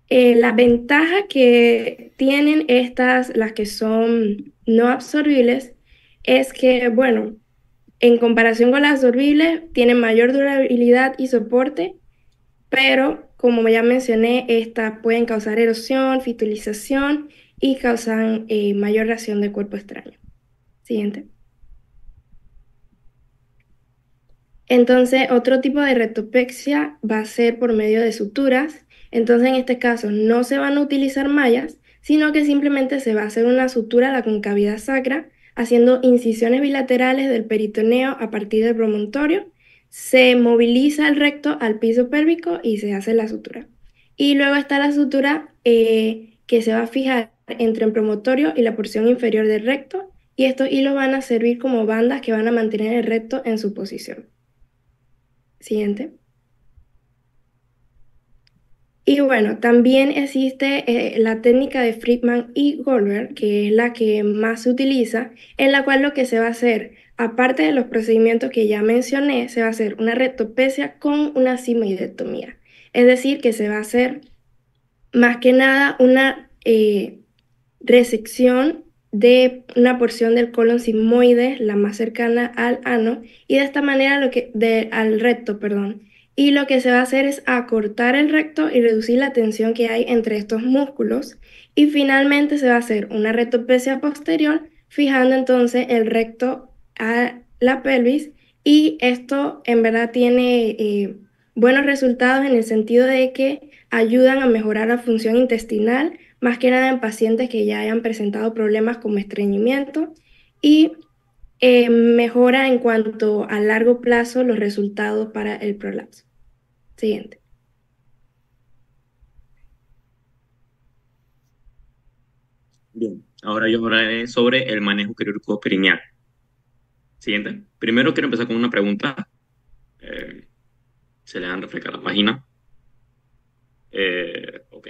la ventaja que tienen estas, las que son no absorbibles, es que, bueno, en comparación con las absorbibles, tienen mayor durabilidad y soporte, pero como ya mencioné, estas pueden causar erosión, fitulización y causan mayor reacción de cuerpo extraño. Siguiente. Entonces, otro tipo de rectopexia va a ser por medio de suturas. Entonces, en este caso, no se van a utilizar mallas, sino que simplemente se va a hacer una sutura a la concavidad sacra, haciendo incisiones bilaterales del peritoneo a partir del promontorio. Se moviliza el recto al piso pélvico y se hace la sutura. Y luego está la sutura que se va a fijar entre el promontorio y la porción inferior del recto, y estos hilos van a servir como bandas que van a mantener el recto en su posición. Siguiente. Y bueno, también existe la técnica de Friedman y Goldberg, que es la que más se utiliza, en la cual lo que se va a hacer, aparte de los procedimientos que ya mencioné, se va a hacer una rectopecia con una sigmoidectomía. Es decir, que se va a hacer más que nada una resección de una porción del colon sigmoide, la más cercana al ano, y de esta manera al recto, perdón. Y lo que se va a hacer es acortar el recto y reducir la tensión que hay entre estos músculos. Y finalmente se va a hacer una rectopecia posterior, fijando entonces el recto a la pelvis. Y esto en verdad tiene buenos resultados en el sentido de que ayudan a mejorar la función intestinal, más que nada en pacientes que ya hayan presentado problemas como estreñimiento, y mejora en cuanto a largo plazo los resultados para el prolapso. Siguiente. Bien, ahora yo hablaré sobre el manejo quirúrgico perineal. Siguiente. Primero quiero empezar con una pregunta. Eh, Se le dan refrescar la página. Ok.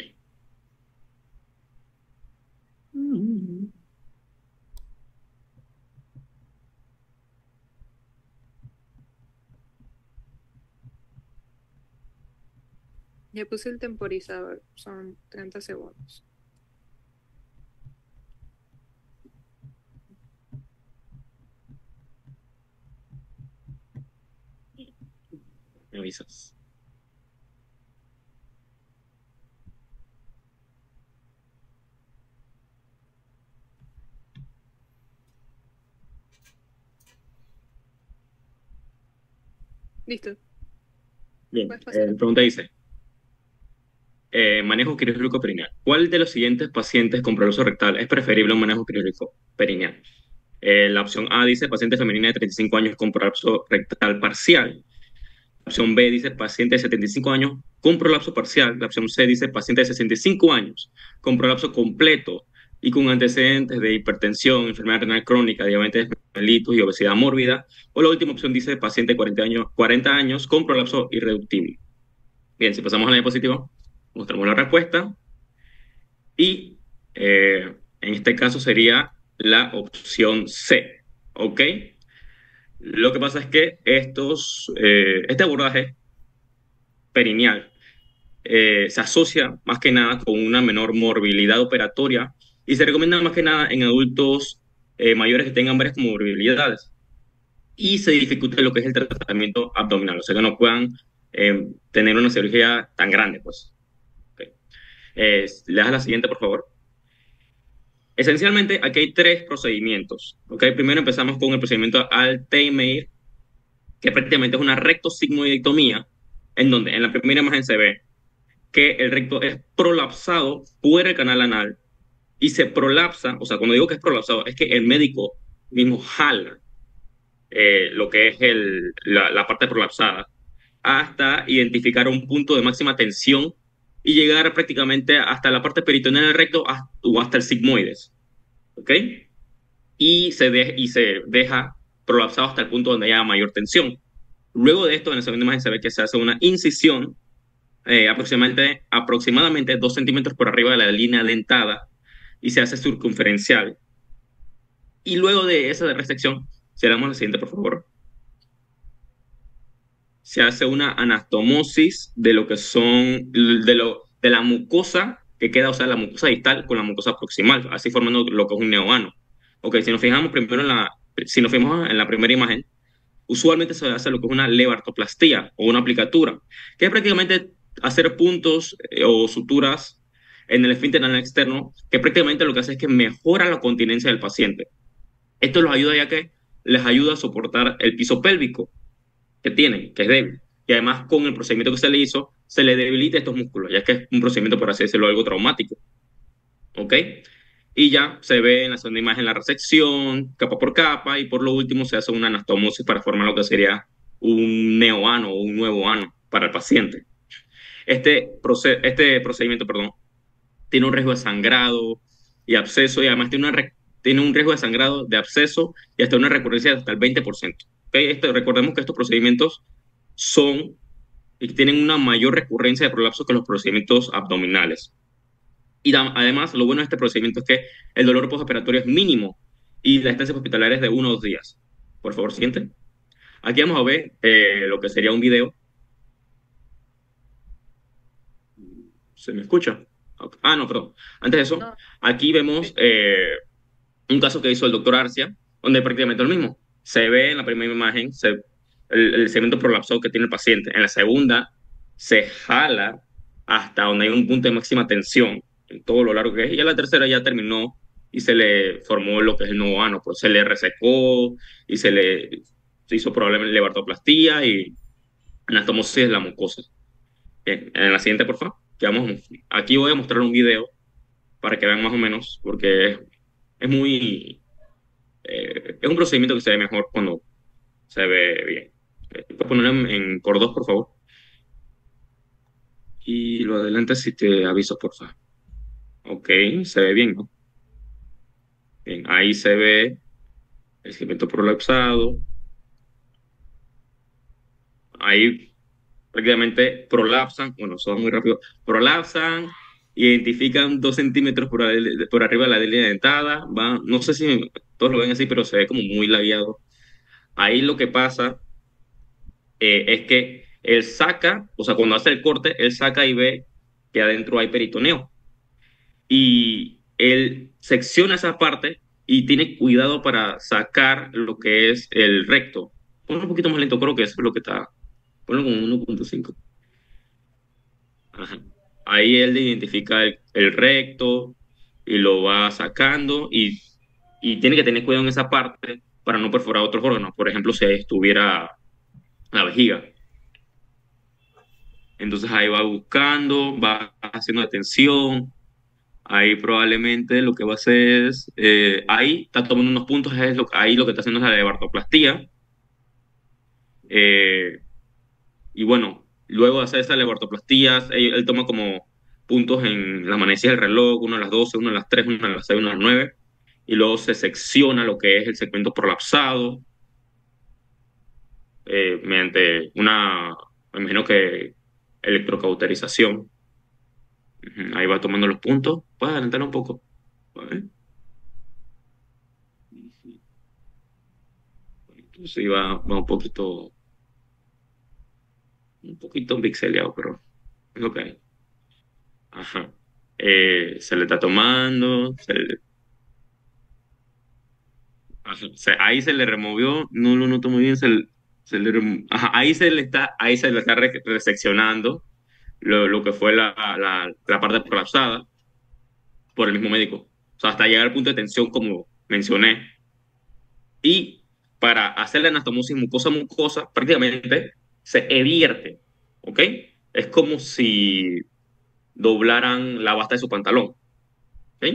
Ya puse el temporizador, son 30 segundos. Me avisas. Listo, Bien, puedes pasar. la pregunta dice, manejo quirúrgico perineal. ¿Cuál de los siguientes pacientes con prolapso rectal es preferible a un manejo quirúrgico perineal? La opción A dice paciente femenina de 35 años con prolapso rectal parcial. La opción B dice paciente de 75 años con prolapso parcial. La opción C dice paciente de 65 años con prolapso completo y con antecedentes de hipertensión, enfermedad renal crónica, diabetes mellitus y obesidad mórbida. O la última opción dice paciente de 40 años con prolapso irreductible. Bien, si pasamos a la diapositiva, mostramos la respuesta y en este caso sería la opción C. ¿Ok? Lo que pasa es que este abordaje perineal se asocia más que nada con una menor morbilidad operatoria y se recomienda más que nada en adultos mayores que tengan varias comorbilidades y se dificulta lo que es el tratamiento abdominal, o sea que no puedan tener una cirugía tan grande, pues. Okay. Le das la siguiente, por favor. Esencialmente, aquí hay tres procedimientos. ¿Okay? Primero empezamos con el procedimiento Alzheimer, que prácticamente es una rectosigmoidectomía, en donde en la primera imagen se ve que el recto es prolapsado fuera del canal anal y se prolapsa, o sea, cuando digo que es prolapsado, es que el médico mismo jala lo que es la parte prolapsada hasta identificar un punto de máxima tensión y llegar prácticamente hasta la parte peritoneal del recto o hasta el sigmoides. ¿Ok? Y se deja prolapsado hasta el punto donde haya mayor tensión. Luego de esto, en la segunda imagen se ve que se hace una incisión aproximadamente 2 centímetros por arriba de la línea dentada y se hace circunferencial. Y luego de esa resección, si le damos la siguiente, por favor, se hace una anastomosis de lo que son, de la mucosa que queda, o sea, la mucosa distal con la mucosa proximal, así formando lo que es un neoano. Ok, si nos fijamos primero si nos fijamos en la primera imagen, usualmente se hace lo que es una levartoplastía o una aplicatura, que es prácticamente hacer puntos o suturas en el esfínter anal externo, que prácticamente lo que hace es que mejora la continencia del paciente. Esto los ayuda ya que les ayuda a soportar el piso pélvico que tienen, que es débil. Y además con el procedimiento que se le hizo, se le debilita estos músculos, ya que es un procedimiento, por así decirlo, algo traumático. ¿Ok? Y ya se ve en la segunda imagen la resección, capa por capa, y por lo último se hace una anastomosis para formar lo que sería un neoano o un nuevo ano para el paciente. Este procedimiento, perdón, tiene un riesgo de sangrado y absceso, y además tiene un riesgo de sangrado, de absceso y hasta una recurrencia de hasta el 20%. ¿Okay? Recordemos que estos procedimientos son y tienen una mayor recurrencia de prolapso que los procedimientos abdominales. Y además, lo bueno de este procedimiento es que el dolor postoperatorio es mínimo y la estancia hospitalaria es de 1 o 2 días. Por favor, siguiente. Aquí vamos a ver lo que sería un video. ¿Se me escucha? Ah, no, perdón. Antes de eso, No. aquí vemos un caso que hizo el doctor Arcia, donde prácticamente lo mismo. Se ve en la primera imagen el segmento prolapsado que tiene el paciente. En la segunda, se jala hasta donde hay un punto de máxima tensión, en todo lo largo que es. Y en la tercera ya terminó y se le formó lo que es el nuevo ano. Pues se le resecó y se hizo probablemente levartoplastía y anastomosis de la mucosa. Bien, en la siguiente, por favor. Aquí voy a mostrar un video para que vean más o menos, porque es muy es un procedimiento que se ve mejor cuando se ve bien. Puedes ponerlo por dos, por favor. Y lo adelante si te aviso, por favor. Ok, se ve bien, ¿no? Bien, ahí se ve el segmento prolapsado. Ahí prácticamente prolapsan, bueno, eso va muy rápido, prolapsan, identifican 2 centímetros por arriba de la línea dentada, va, no sé si todos lo ven así, pero se ve como muy lagueado. Ahí lo que pasa es que él saca, o sea, cuando hace el corte, él saca y ve que adentro hay peritoneo. Y él secciona esa parte y tiene cuidado para sacar lo que es el recto. Ponlo un poquito más lento, creo que eso es lo que está. Ponlo como 1.5. Ajá. Ahí él identifica el recto y lo va sacando y tiene que tener cuidado en esa parte para no perforar otros órganos. Por ejemplo, si estuviera la vejiga. Entonces ahí va buscando, va haciendo atención. Ahí probablemente lo que va a hacer es, ahí está tomando unos puntos, ahí lo que está haciendo es la levartoplastía. Eh, y bueno, luego de hacer esas levartoplastías, él toma como puntos en las manecillas del reloj, uno a las 12, uno a las 3, uno a las 6, uno a las 9. Y luego se secciona lo que es el segmento prolapsado mediante me imagino que electrocauterización. Ujú, ahí va tomando los puntos. Puedes adelantar un poco. ¿Vale? Entonces va un poquito pixeleado, pero es lo que hay. Ajá. Se le está tomando, ahí se le removió, no lo noto muy bien, ajá, ahí se le está reseccionando lo que fue la parte prolapsada por el mismo médico. O sea, hasta llegar al punto de tensión, como mencioné. Y para hacer la anastomosis mucosa a mucosa, prácticamente se evierte, ¿ok? Es como si doblaran la basta de su pantalón, ¿ok?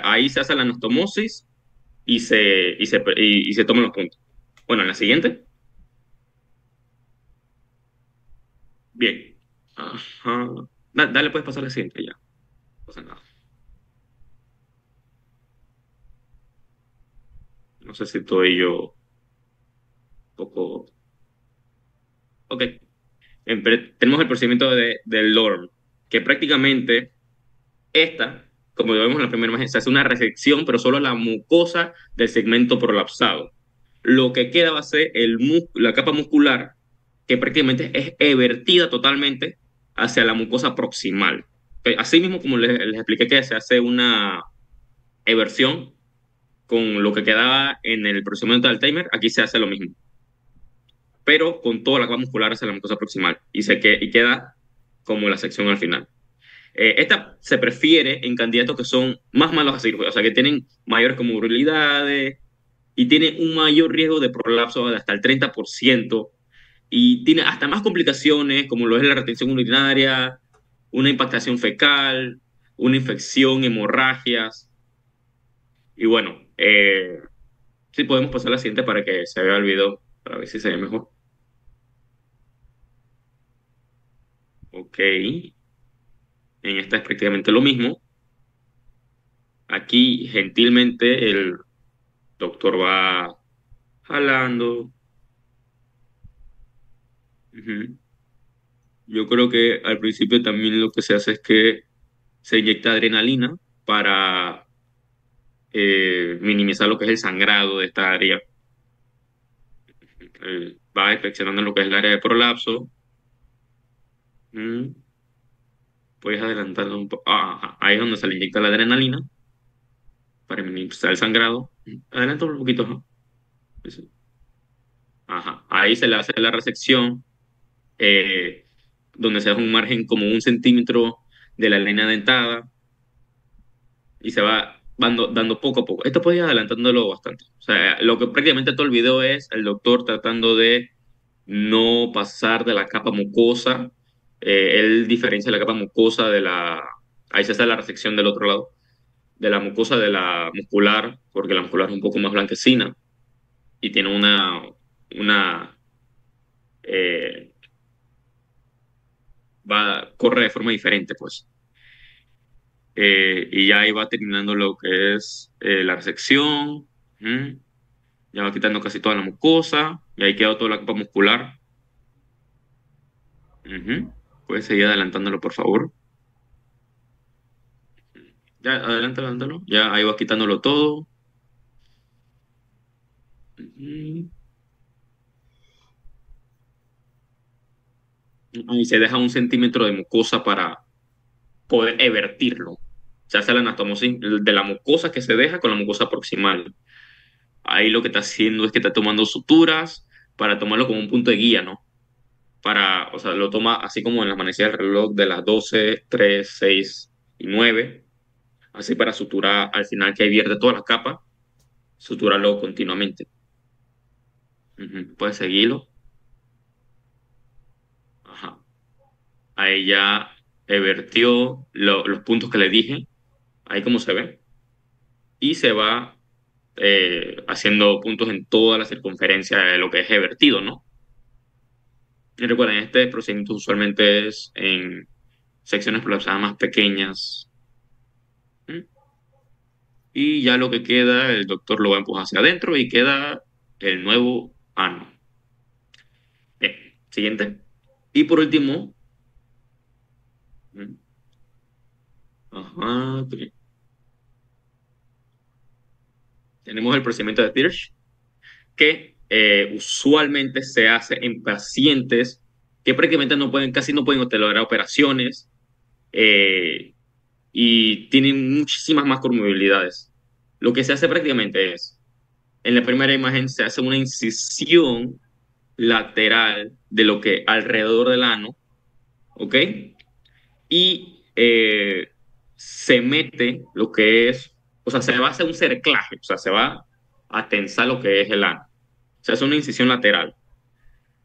Ahí se hace la anastomosis y se toman los puntos. Bueno, en la siguiente. Bien. Ajá. Dale, puedes pasar a la siguiente ya. No pasa nada. No sé si estoy yo un poco... Ok. Tenemos el procedimiento del LORM, que prácticamente como vemos en la primera imagen, se hace una resección, pero solo la mucosa del segmento prolapsado. Lo que queda va a ser la capa muscular, que prácticamente es evertida totalmente hacia la mucosa proximal. Así mismo, como les expliqué que se hace una eversión con lo que quedaba en el procedimiento de Alzheimer, aquí se hace lo mismo, pero con toda la capa muscular hacia la mucosa proximal y queda como la sección al final. Esta se prefiere en candidatos que son más malos a cirugía, o sea, que tienen mayores comorbilidades y tienen un mayor riesgo de prolapso de hasta el 30% y tiene hasta más complicaciones como lo es la retención urinaria, una impactación fecal, una infección, hemorragias. Y bueno, sí podemos pasar a la siguiente para que se vea el video, para ver si se ve mejor. Ok, en esta es prácticamente lo mismo. Aquí gentilmente el doctor va jalando. Ujú. Yo creo que al principio también lo que se hace es que se inyecta adrenalina para minimizar lo que es el sangrado de esta área. Va inspeccionando lo que es el área de prolapso. Mm, Puedes adelantarlo un poco. Ahí es donde se le inyecta la adrenalina para minimizar el sangrado. Adelanta un poquito. Ajá. Eso. Ajá. Ahí se le hace la resección, eh, donde se hace un margen como 1 centímetro de la línea dentada y se va dando poco a poco. Esto puede ir adelantándolo bastante. O sea, lo que prácticamente todo el video es el doctor tratando de no pasar de la capa mucosa. Él diferencia la capa mucosa de la... Ahí se hace la resección del otro lado, de la mucosa de la muscular, porque la muscular es un poco más blanquecina y tiene una eh, corre de forma diferente, pues. y ya ahí va terminando lo que es la resección. Ujú. Ya va quitando casi toda la mucosa y ahí queda toda la capa muscular. Ujú. Puedes seguir adelantándolo, por favor. Ya, adelántalo. Ya ahí va quitándolo todo. Ujú. Ahí se deja 1 centímetro de mucosa para poder evertirlo. Se hace la anastomosis de la mucosa que se deja con la mucosa proximal. Ahí lo que está haciendo es que está tomando suturas para tomarlo como un punto de guía, ¿no? O sea, lo toma así como en las manecillas del reloj de las 12, 3, 6 y 9, así para suturar al final que ahí vierte todas las capas, suturarlo continuamente. Ujú. Puedes seguirlo. Ajá. Ahí ya vertió los puntos que le dije, ahí como se ve, y se va haciendo puntos en toda la circunferencia de lo que es vertido, ¿no? Y recuerden, este procedimiento usualmente es en secciones prolapsadas más pequeñas. ¿Mm? Y ya lo que queda, el doctor lo va a empujar hacia adentro y queda el nuevo ano. Bien, siguiente. Y por último, ¿mm? Ajá, tenemos el procedimiento de Tirsch, que usualmente se hace en pacientes que prácticamente no pueden, casi no pueden tolerar operaciones eh, y tienen muchísimas más comorbilidades. Lo que se hace prácticamente es, en la primera imagen se hace una incisión lateral de lo que alrededor del ano, ¿ok? Y se mete lo que es, o sea, se va a hacer un cerclaje, o sea, se va a tensar lo que es el ano. Se hace una incisión lateral.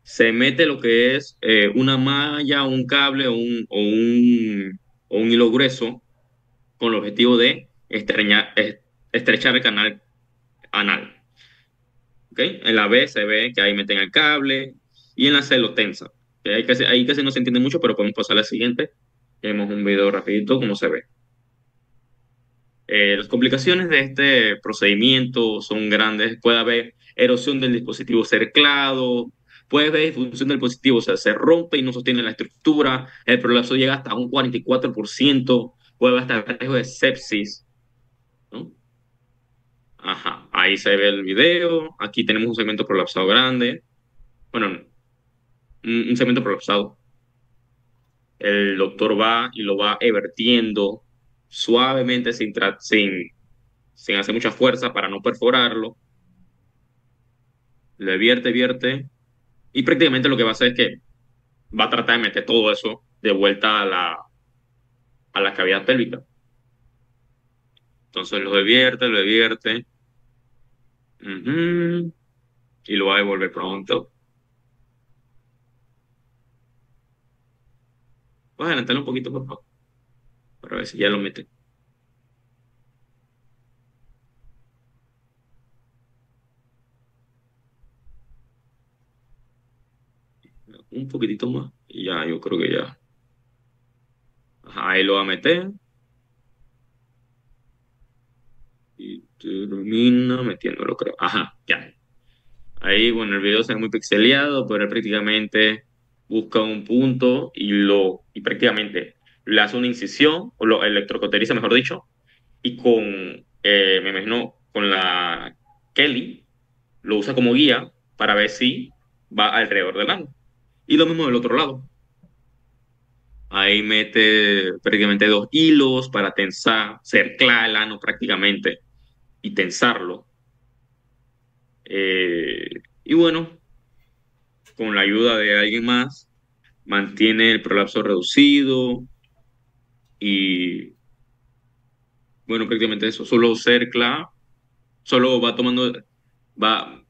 Se mete lo que es una malla, un cable o un hilo grueso con el objetivo de estrechar el canal anal. ¿Ok? En la B se ve que ahí meten el cable y en la C lo tensa. Ahí casi no se entiende mucho, pero podemos pasar a la siguiente. Tenemos un video rapidito, como se ve. Las complicaciones de este procedimiento son grandes. Puede haber erosión del dispositivo cerclado, puede haber disfunción del dispositivo, o sea, se rompe y no sostiene la estructura, el prolapso llega hasta un 44%, puede haber hasta riesgo de sepsis, ¿no? Ajá, ahí se ve el video, aquí tenemos un segmento prolapsado grande, bueno, un segmento prolapsado. El doctor va y lo va evertiendo suavemente sin hacer mucha fuerza para no perforarlo. Le vierte, y prácticamente lo que va a hacer es que va a tratar de meter todo eso de vuelta a la cavidad pélvica. Entonces lo vierte, ujú, y lo va a devolver pronto. Voy a adelantarlo un poquito, por favor, para ver si ya lo mete. Un poquitito más, y ya, yo creo que ya. Ajá, ahí lo va a meter, y termina metiéndolo, creo. Ajá, ya. Ahí, bueno, el video se ve muy pixeleado, pero él prácticamente busca un punto y prácticamente le hace una incisión, o lo electrocoteriza, mejor dicho, y me imagino, con la Kelly, lo usa como guía para ver si va alrededor del ano. Y lo mismo del otro lado. Ahí mete prácticamente 2 hilos para tensar, cerclar el ano prácticamente y tensarlo. Y bueno, con la ayuda de alguien más, mantiene el prolapso reducido y bueno, prácticamente eso. Solo cercla, solo va tomando, va,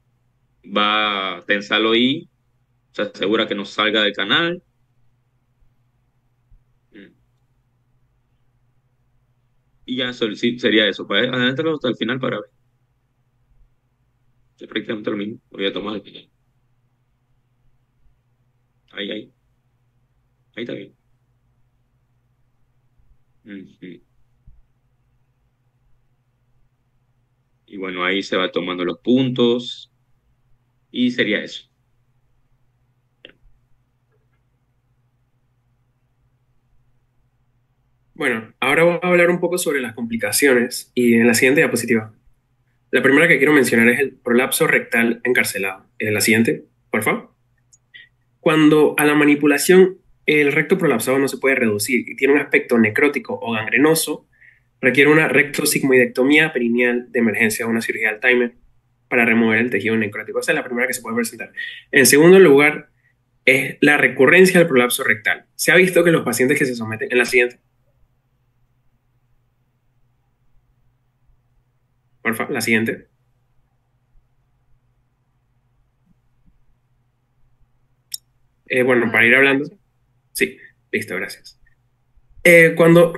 va a tensarlo ahí, se asegura que no salga del canal. Mm. Y ya sí, sería eso. Adelántalo hasta el final para ver. Es prácticamente lo mismo. Voy a tomar el final. Ahí. Ahí está bien. Ujú. Y bueno, ahí se va tomando los puntos y sería eso. Bueno, ahora voy a hablar un poco sobre las complicaciones y en la siguiente diapositiva. La primera que quiero mencionar es el prolapso rectal encarcelado. En la siguiente, por favor. Cuando a la manipulación el recto prolapsado no se puede reducir y tiene un aspecto necrótico o gangrenoso, requiere una rectosigmoidectomía perineal de emergencia o una cirugía Alzheimer para remover el tejido necrótico. Esa es la primera que se puede presentar. En segundo lugar, es la recurrencia del prolapso rectal. Se ha visto que los pacientes que se someten, en la siguiente, por favor, la siguiente. Bueno, para ir hablando. Sí, listo, gracias. Cuando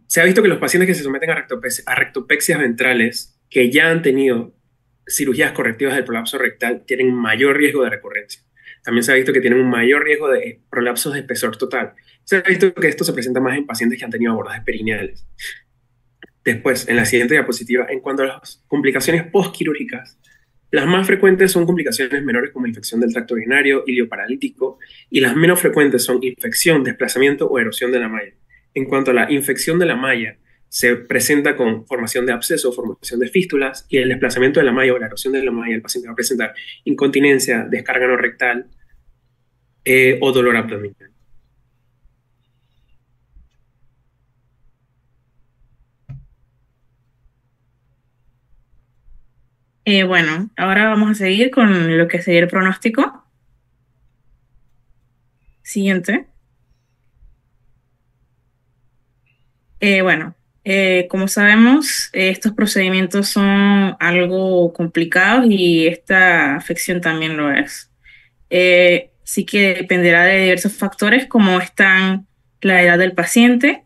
se ha visto que los pacientes que se someten a rectopexias ventrales que ya han tenido cirugías correctivas del prolapso rectal tienen mayor riesgo de recurrencia. También se ha visto que tienen un mayor riesgo de prolapsos de espesor total. Se ha visto que esto se presenta más en pacientes que han tenido abordajes perineales. Después, en la siguiente diapositiva, en cuanto a las complicaciones postquirúrgicas, las más frecuentes son complicaciones menores como infección del tracto urinario, ilioparalítico, y las menos frecuentes son infección, desplazamiento o erosión de la malla. En cuanto a la infección de la malla, se presenta con formación de abscesos, formación de fístulas, y el desplazamiento de la malla o la erosión de la malla, el paciente va a presentar incontinencia, descarga no rectal o dolor abdominal. Bueno, ahora vamos a seguir con lo que sería el pronóstico. Siguiente. Bueno, como sabemos, estos procedimientos son algo complicados y esta afección también lo es. Sí que dependerá de diversos factores como están la edad del paciente,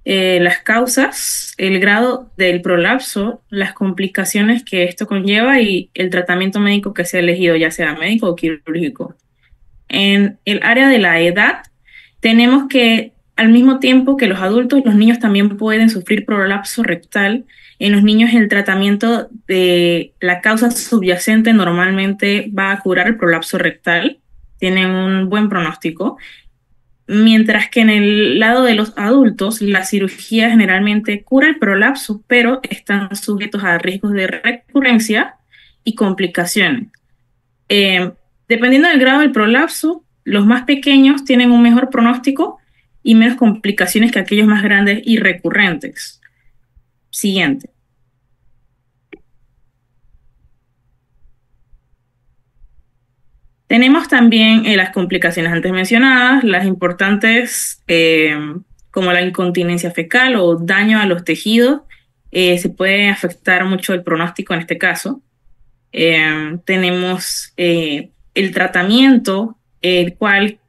las causas, el grado del prolapso, las complicaciones que esto conlleva y el tratamiento médico que sea elegido, ya sea médico o quirúrgico. En el área de la edad, tenemos que al mismo tiempo que los adultos, los niños también pueden sufrir prolapso rectal. En los niños el tratamiento de la causa subyacente normalmente va a curar el prolapso rectal, tienen un buen pronóstico. Mientras que en el lado de los adultos, la cirugía generalmente cura el prolapso, pero están sujetos a riesgos de recurrencia y complicaciones. Dependiendo del grado del prolapso, los más pequeños tienen un mejor pronóstico y menos complicaciones que aquellos más grandes y recurrentes. Siguiente. Tenemos también las complicaciones antes mencionadas, las importantes como la incontinencia fecal o daño a los tejidos, se puede afectar mucho el pronóstico en este caso. Tenemos el tratamiento, el cual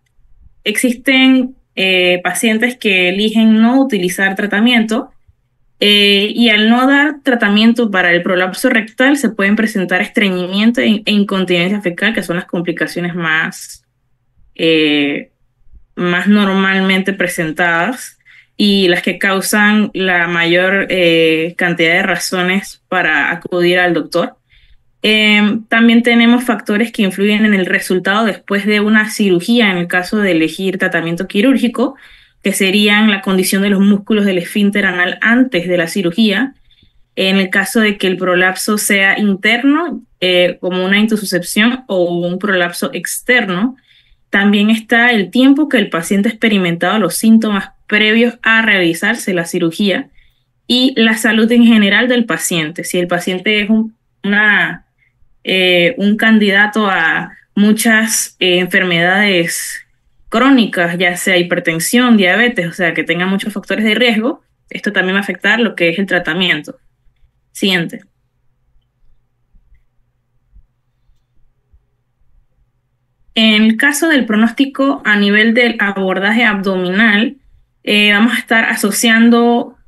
existen pacientes que eligen no utilizar tratamiento y al no dar tratamiento para el prolapso rectal se pueden presentar estreñimiento e incontinencia fecal, que son las complicaciones más normalmente presentadas y las que causan la mayor cantidad de razones para acudir al doctor. También tenemos factores que influyen en el resultado después de una cirugía, en el caso de elegir tratamiento quirúrgico, que serían la condición de los músculos del esfínter anal antes de la cirugía. En el caso de que el prolapso sea interno, como una intususcepción o un prolapso externo, también está el tiempo que el paciente ha experimentado los síntomas previos a realizarse la cirugía y la salud en general del paciente. Si el paciente es un candidato a muchas enfermedades crónicas, ya sea hipertensión, diabetes, o sea, que tenga muchos factores de riesgo, esto también va a afectar lo que es el tratamiento. Siguiente. En el caso del pronóstico a nivel del abordaje abdominal, vamos a estar asociando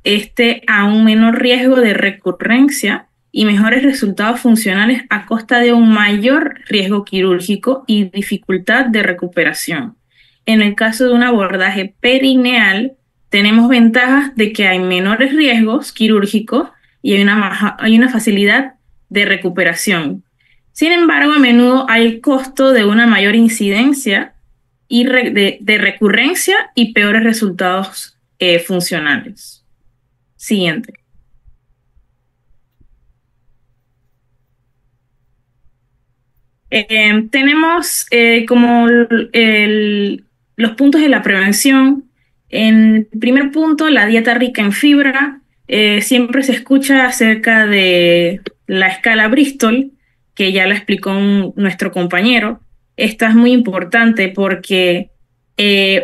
a un menor riesgo de recurrencia y mejores resultados funcionales a costa de un mayor riesgo quirúrgico y dificultad de recuperación. En el caso de un abordaje perineal, tenemos ventajas de que hay menores riesgos quirúrgicos y hay una facilidad de recuperación. Sin embargo, a menudo hay el costo de una mayor incidencia y de recurrencia y peores resultados funcionales. Siguiente. Tenemos como los puntos de la prevención. En primer punto, la dieta rica en fibra. Siempre se escucha acerca de la escala Bristol, que ya la explicó nuestro compañero. Esta es muy importante porque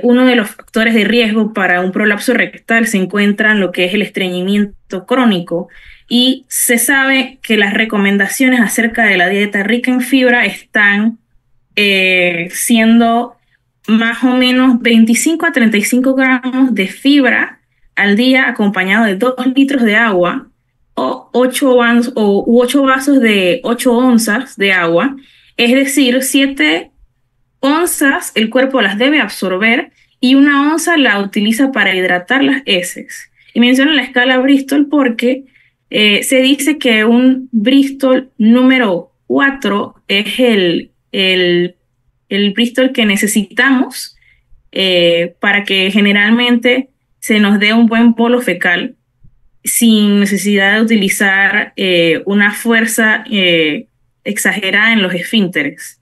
uno de los factores de riesgo para un prolapso rectal se encuentra en lo que es el estreñimiento crónico, y se sabe que las recomendaciones acerca de la dieta rica en fibra están siendo más o menos 25 a 35 gramos de fibra al día, acompañado de 2 litros de agua o 8 vasos de 8 onzas de agua. Es decir, 7 onzas el cuerpo las debe absorber y 1 onza la utiliza para hidratar las heces. Y menciono la escala Bristol porque se dice que un Bristol número 4 es el Bristol que necesitamos para que generalmente se nos dé un buen bolo fecal sin necesidad de utilizar una fuerza exagerada en los esfínteres.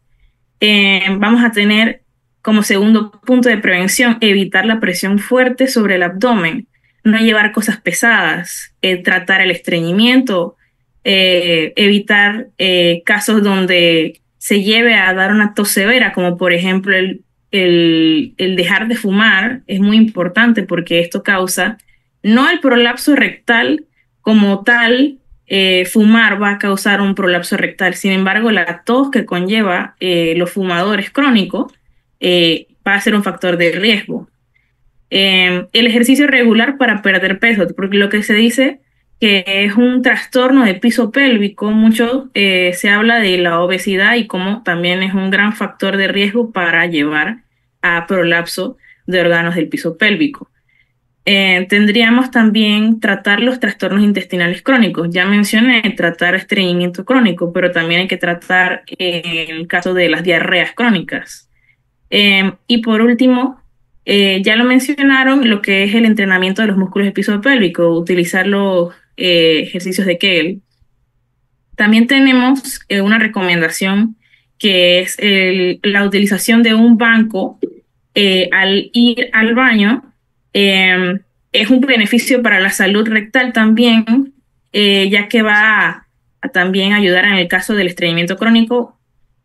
Vamos a tener como segundo punto de prevención evitar la presión fuerte sobre el abdomen, no llevar cosas pesadas, tratar el estreñimiento, evitar casos donde se lleve a dar una tos severa, como por ejemplo el dejar de fumar. Es muy importante porque esto causa no el prolapso rectal como tal. Fumar va a causar un prolapso rectal. Sin embargo, la tos que conlleva los fumadores crónicos va a ser un factor de riesgo. El ejercicio regular para perder peso, porque lo que se dice que es un trastorno de piso pélvico, mucho se habla de la obesidad y cómo también es un gran factor de riesgo para llevar a prolapso de órganos del piso pélvico. Tendríamos también tratar los trastornos intestinales crónicos. Ya mencioné tratar estreñimiento crónico, pero también hay que tratar el caso de las diarreas crónicas. Y por último, ya lo mencionaron, lo que es el entrenamiento de los músculos del piso pélvico, utilizar los ejercicios de Kegel. También tenemos una recomendación que es la utilización de un banco al ir al baño. Es un beneficio para la salud rectal también, ya que va a también ayudar en el caso del estreñimiento crónico,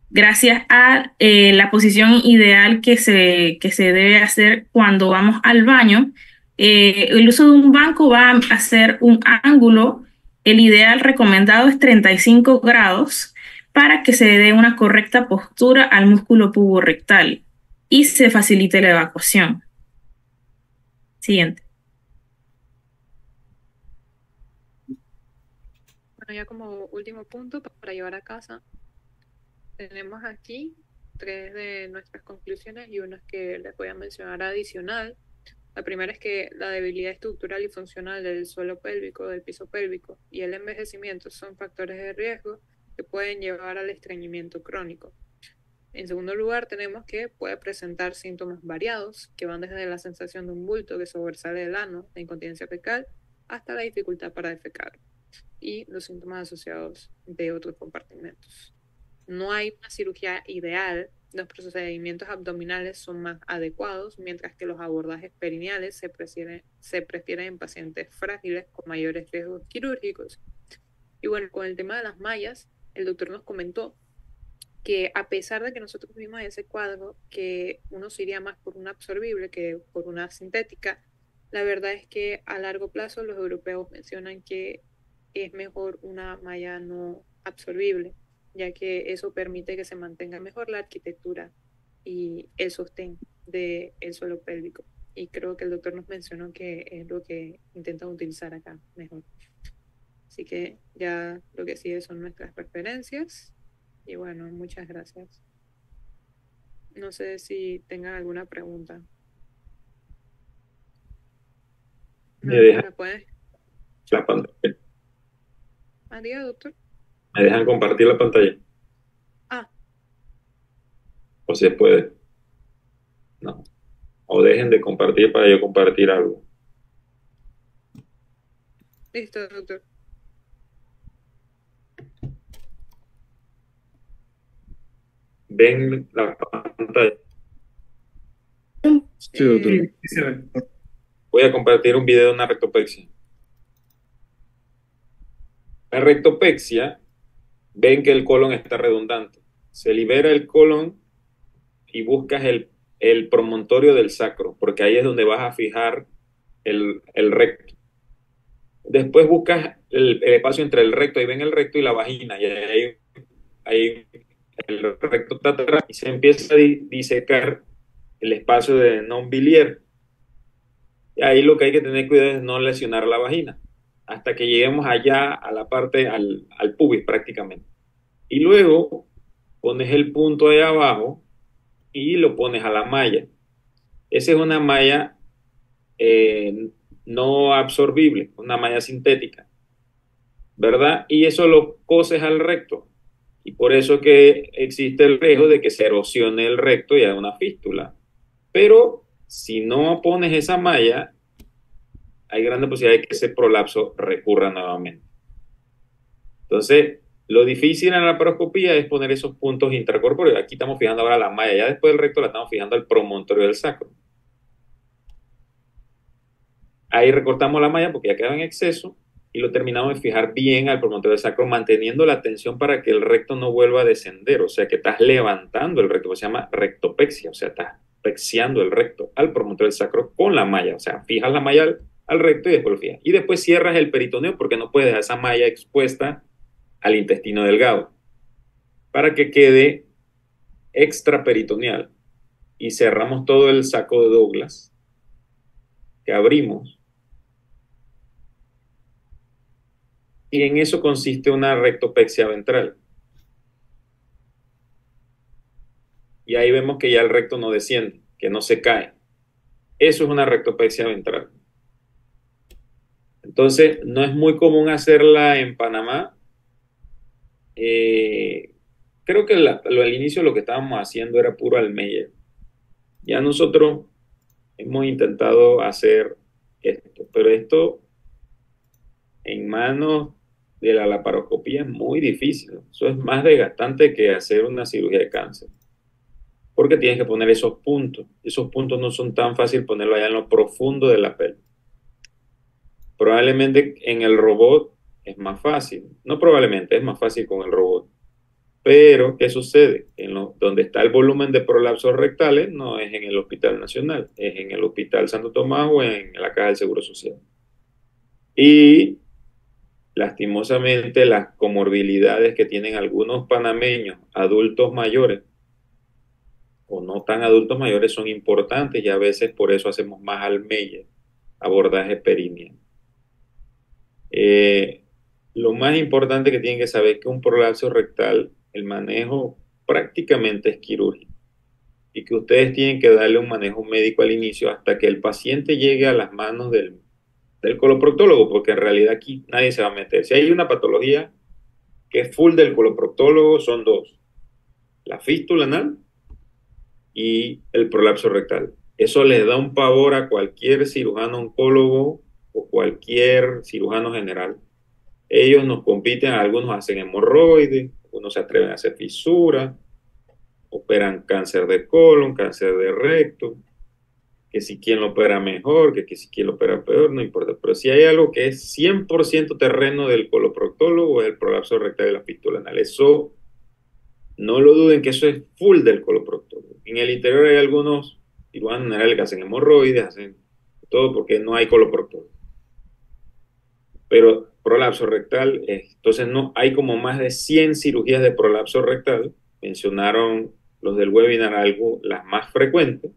gracias a la posición ideal que se debe hacer cuando vamos al baño. El uso de un banco va a hacer un ángulo. El ideal recomendado es 35 grados para que se dé una correcta postura al músculo puborectal y se facilite la evacuación. Siguiente. Bueno, ya como último punto para llevar a casa, tenemos aquí 3 de nuestras conclusiones y unas que les voy a mencionar adicional. La primera es que la debilidad estructural y funcional del suelo pélvico, del piso pélvico, y el envejecimiento son factores de riesgo que pueden llevar al estreñimiento crónico. En segundo lugar, tenemos que puede presentar síntomas variados, que van desde la sensación de un bulto que sobresale del ano, de incontinencia fecal, hasta la dificultad para defecar, y los síntomas asociados de otros compartimentos. No hay una cirugía ideal. Los procedimientos abdominales son más adecuados, mientras que los abordajes perineales se prefieren en pacientes frágiles con mayores riesgos quirúrgicos. Y bueno, con el tema de las mallas, el doctor nos comentó que a pesar de que nosotros vimos ese cuadro, que uno se iría más por una absorbible que por una sintética, la verdad es que a largo plazo los europeos mencionan que es mejor una malla no absorbible, ya que eso permite que se mantenga mejor la arquitectura y el sostén del suelo pélvico. Y creo que el doctor nos mencionó que es lo que intentan utilizar acá mejor. Así que ya lo que sigue son nuestras preferencias. Y bueno, muchas gracias. No sé si tengan alguna pregunta. No, Me deja ¿la puedes? la pantalla. Diga, doctor. ¿Me dejan compartir la pantalla? Ah, ¿O se puede? No. O dejen de compartir para yo compartir algo. listo, doctor. ¿Ven la pantalla? Sí, doctor. Eh, Sí se ve. Voy a compartir un video de una rectopexia. La rectopexia, ven que el colon está redundante. Se libera el colon y buscas el promontorio del sacro, porque ahí es donde vas a fijar el recto. Después buscas el espacio entre el recto, ahí ven el recto y la vagina, y ahí el recto está atrás y se empieza a disecar el espacio de non biliar. Y ahí lo que hay que tener cuidado es no lesionar la vagina, hasta que lleguemos allá a la parte, al pubis prácticamente. Y luego pones el punto ahí abajo y lo pones a la malla. Esa es una malla no absorbible, una malla sintética, ¿verdad? Y eso lo coses al recto. Y por eso que existe el riesgo de que se erosione el recto y haya una fístula. Pero si no pones esa malla, hay grande posibilidad de que ese prolapso recurra nuevamente. Entonces, lo difícil en la laparoscopía es poner esos puntos intracorpóreos. Aquí estamos fijando ahora la malla, ya después del recto la estamos fijando al promontorio del sacro. Ahí recortamos la malla porque ya quedaba en exceso y lo terminamos de fijar bien al promontorio del sacro, manteniendo la tensión para que el recto no vuelva a descender. O sea que estás levantando el recto, que se llama rectopexia, o sea, estás pexiando el recto al promontorio del sacro con la malla. O sea, fijas la malla al recto y después lo fijas. Y después cierras el peritoneo porque no puedes dejar esa malla expuesta al intestino delgado para que quede extraperitoneal. Y cerramos todo el saco de Douglas que abrimos. Y en eso consiste una rectopexia ventral. Y ahí vemos que ya el recto no desciende, que no se cae. Eso es una rectopexia ventral. Entonces, no es muy común hacerla en Panamá. Creo que al inicio lo que estábamos haciendo era puro Almeyer. Ya nosotros hemos intentado hacer esto, pero esto en manos de la laparoscopía es muy difícil. Eso es más desgastante que hacer una cirugía de cáncer. Porque tienes que poner esos puntos. Esos puntos no son tan fácil ponerlo allá en lo profundo de la piel. Probablemente en el robot es más fácil. No probablemente, es más fácil con el robot. Pero, ¿qué sucede? Donde está el volumen de prolapsos rectales no es en el Hospital Nacional, es en el Hospital Santo Tomás o en la Caja del Seguro Social. Y lastimosamente las comorbilidades que tienen algunos panameños, adultos mayores o no tan adultos mayores, son importantes y a veces por eso hacemos más Almeyer, abordaje perineal. Lo más importante que tienen que saber es que un prolapso rectal, el manejo prácticamente es quirúrgico y que ustedes tienen que darle un manejo médico al inicio hasta que el paciente llegue a las manos del coloproctólogo, porque en realidad aquí nadie se va a meter. Si hay una patología que es full del coloproctólogo, son dos: la fístula anal y el prolapso rectal. Eso les da un pavor a cualquier cirujano oncólogo o cualquier cirujano general. Ellos nos compiten, algunos hacen hemorroides, algunos se atreven a hacer fisura, operan cáncer de colon, cáncer de recto, que si quien lo opera mejor, que si quien lo opera peor, no importa. Pero si hay algo que es 100% terreno del coloproctólogo, es el prolapso rectal de la fístula anal. Eso, no lo duden, que eso es full del coloproctólogo. En el interior hay algunos cirujanos generales que hacen hemorroides, hacen todo porque no hay coloproctólogo. Pero prolapso rectal, entonces no hay como más de 100 cirugías de prolapso rectal. Mencionaron los del webinar algo, las más frecuentes.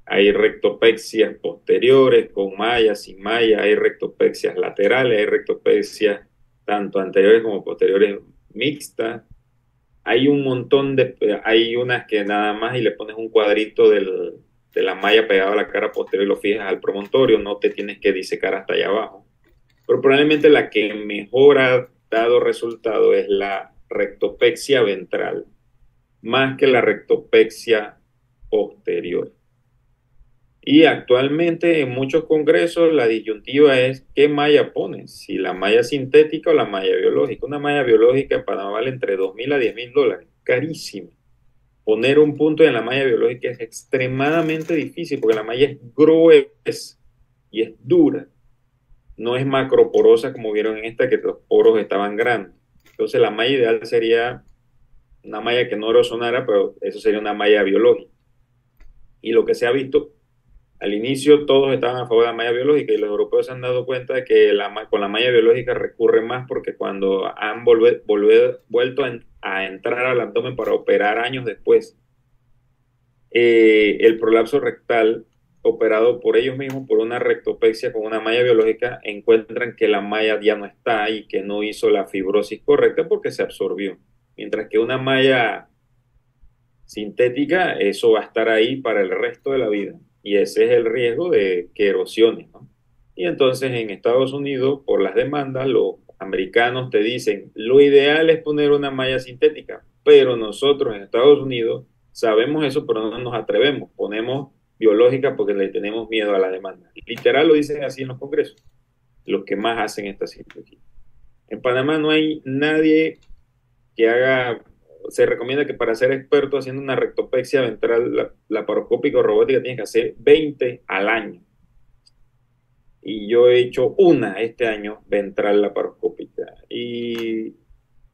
Hay rectopexias posteriores con malla, sin malla, hay rectopexias laterales, hay rectopexias tanto anteriores como posteriores mixtas. Hay un montón hay unas que nada más y le pones un cuadrito de la malla pegado a la cara posterior y lo fijas al promontorio, no te tienes que disecar hasta allá abajo. Pero probablemente la que mejor ha dado resultado es la rectopexia ventral, más que la rectopexia posterior. Y actualmente en muchos congresos la disyuntiva es ¿qué malla pones? Si la malla sintética o la malla biológica. Una malla biológica en Panamá vale entre $2,000 a $10,000, carísimo. Poner un punto en la malla biológica es extremadamente difícil porque la malla es gruesa y es dura. No es macroporosa como vieron en esta, que los poros estaban grandes. Entonces la malla ideal sería una malla que no erosionara, pero eso sería una malla biológica. Y lo que se ha visto, al inicio todos estaban a favor de la malla biológica y los europeos se han dado cuenta de que con la malla biológica recurren más porque cuando han vuelto a entrar al abdomen para operar años después, el prolapso rectal operado por ellos mismos por una rectopexia con una malla biológica, encuentran que la malla ya no está y que no hizo la fibrosis correcta porque se absorbió. Mientras que una malla sintética, eso va a estar ahí para el resto de la vida. Y ese es el riesgo de que erosione, ¿no? Y entonces en Estados Unidos, por las demandas, los americanos te dicen, lo ideal es poner una malla sintética, pero nosotros en Estados Unidos sabemos eso, pero no nos atrevemos. Ponemos biológica porque le tenemos miedo a la demanda. Literal lo dicen así en los congresos, los que más hacen esta cirugía. En Panamá no hay nadie que haga, se recomienda que para ser experto haciendo una rectopexia ventral laparoscópica o robótica tienes que hacer 20 al año. Y yo he hecho una este año ventral laparoscópica. Y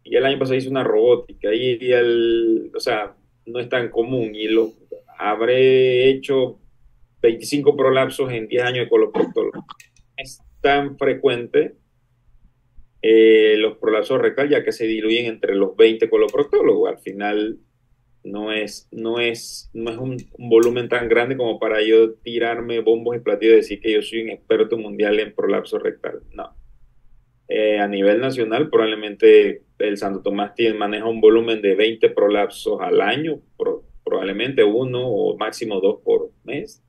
el año pasado hice una robótica. O sea, no es tan común. Y habré hecho 25 prolapsos en 10 años de coloproctólogo. Es tan frecuente los prolapsos rectal ya que se diluyen entre los 20 coloproctólogos. Al final no es un volumen tan grande como para yo tirarme bombos y platillos y decir que yo soy un experto mundial en prolapso rectal. No. A nivel nacional probablemente el Santo Tomás maneja un volumen de 20 prolapsos al año, probablemente uno o máximo 2 por mes,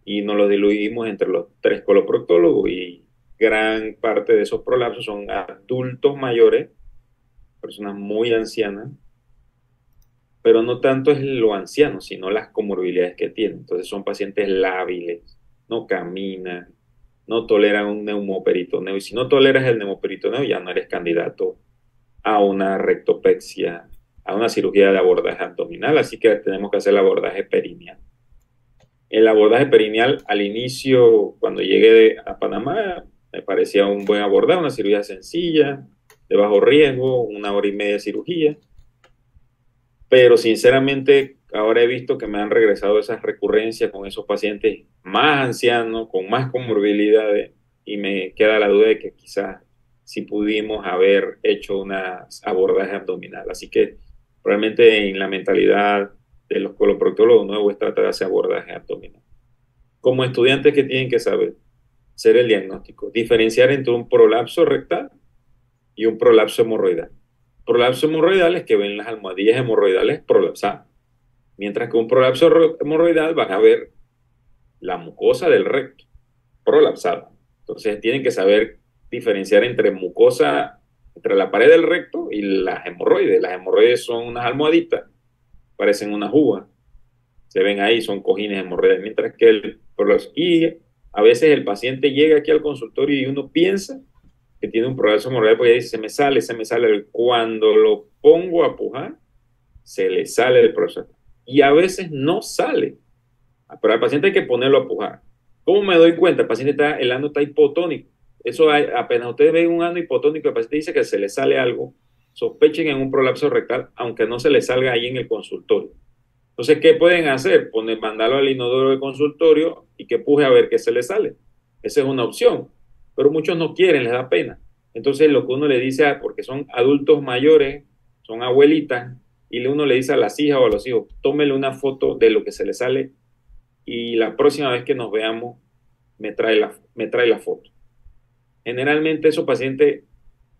y nos lo diluimos entre los 3 coloproctólogos, y gran parte de esos prolapsos son adultos mayores, personas muy ancianas, pero no tanto es lo anciano, sino las comorbilidades que tienen. Entonces son pacientes lábiles, no caminan, no toleran un neumoperitoneo, y si no toleras el neumoperitoneo ya no eres candidato a una rectopexia, a una cirugía de abordaje abdominal, así que tenemos que hacer el abordaje perineal. El abordaje perineal al inicio, cuando llegué a Panamá, me parecía un buen abordaje, una cirugía sencilla, de bajo riesgo, 1 hora y media de cirugía. Pero sinceramente ahora he visto que me han regresado esas recurrencias con esos pacientes más ancianos, con más comorbilidades, y me queda la duda de que quizás sí pudimos haber hecho un abordaje abdominal. Así que probablemente en la mentalidad de los coloproctólogos nuevos es tratar de hacer abordaje abdominal. Como estudiantes, ¿qué tienen que saber? Ser el diagnóstico, diferenciar entre un prolapso rectal y un prolapso hemorroidal. Prolapso hemorroidal es que ven las almohadillas hemorroidales prolapsadas, mientras que un prolapso hemorroidal van a ver la mucosa del recto prolapsada. Entonces tienen que saber diferenciar entre mucosa, entre la pared del recto y las hemorroides. Las hemorroides son unas almohaditas, parecen unas uvas, se ven ahí, son cojines hemorroidales, mientras que y a veces el paciente llega aquí al consultorio y uno piensa que tiene un prolapso hemorroidal porque dice, se me sale. Cuando lo pongo a pujar, se le sale el prolapso. Y a veces no sale. Pero al paciente hay que ponerlo a pujar. ¿Cómo me doy cuenta? El ano está hipotónico. Eso apenas ustedes ven un ano hipotónico, el paciente dice que se le sale algo, sospechen en un prolapso rectal, aunque no se le salga ahí en el consultorio. Entonces, ¿qué pueden hacer? Mandarlo al inodoro del consultorio y que puje a ver qué se le sale. Esa es una opción. Pero muchos no quieren, les da pena. Entonces lo que uno le dice, porque son adultos mayores, son abuelitas, y uno le dice a las hijas o a los hijos, tómele una foto de lo que se le sale y la próxima vez que nos veamos me trae la foto. Generalmente esos pacientes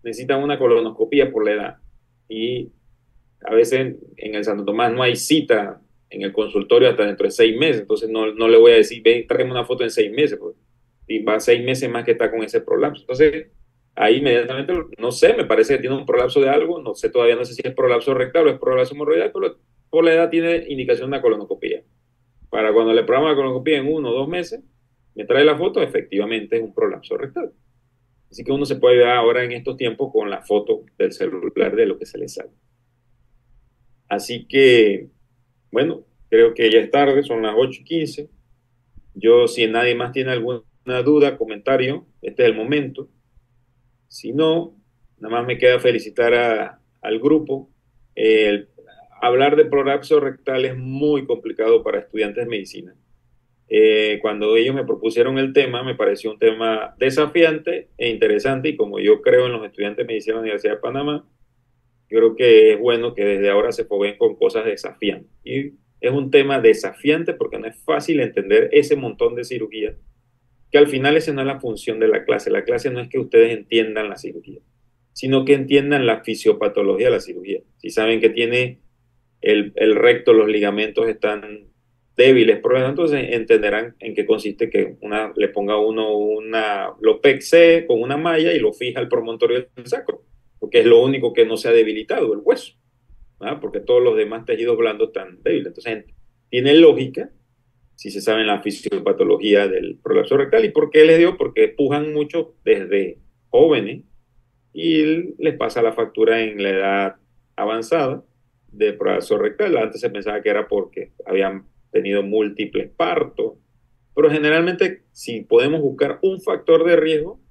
necesitan una colonoscopia por la edad, y a veces en el Santo Tomás no hay cita en el consultorio hasta dentro de 6 meses, entonces no le voy a decir, ven, tráeme una foto en 6 meses, pues, y va 6 meses más que está con ese prolapso. Entonces, ahí inmediatamente, no sé, me parece que tiene un prolapso de algo, no sé, todavía no sé si es prolapso rectal o es prolapso hemorroidal, pero por la edad tiene indicación de una colonoscopia. Para cuando le programa la colonoscopia en 1 o 2 meses, me trae la foto, efectivamente es un prolapso rectal. Así que uno se puede ver ahora en estos tiempos con la foto del celular de lo que se le sale. Así que, bueno, creo que ya es tarde, son las 8:15. Yo, si nadie más tiene alguna duda, comentario, este es el momento. Si no, nada más me queda felicitar al grupo. Hablar de prolapso rectal es muy complicado para estudiantes de medicina. Cuando ellos me propusieron el tema, me pareció un tema desafiante e interesante, y como yo creo en los estudiantes de medicina de la Universidad de Panamá, yo creo que es bueno que desde ahora se fogueen con cosas desafiantes. Y es un tema desafiante porque no es fácil entender ese montón de cirugía, que al final esa no es la función de la clase. La clase no es que ustedes entiendan la cirugía, sino que entiendan la fisiopatología de la cirugía. Si saben que tiene el recto, los ligamentos están débiles, problemas, entonces entenderán en qué consiste que le ponga uno lo pexe con una malla y lo fija al promontorio del sacro, porque es lo único que no se ha debilitado, el hueso, ¿verdad? Porque todos los demás tejidos blandos están débiles. Entonces, tiene lógica si se sabe la fisiopatología del prolapso rectal. ¿Y por qué les dio? Porque pujan mucho desde jóvenes y les pasa la factura en la edad avanzada de prolapso rectal. Antes se pensaba que era porque habían tenido múltiples partos, pero generalmente, si podemos buscar un factor de riesgo,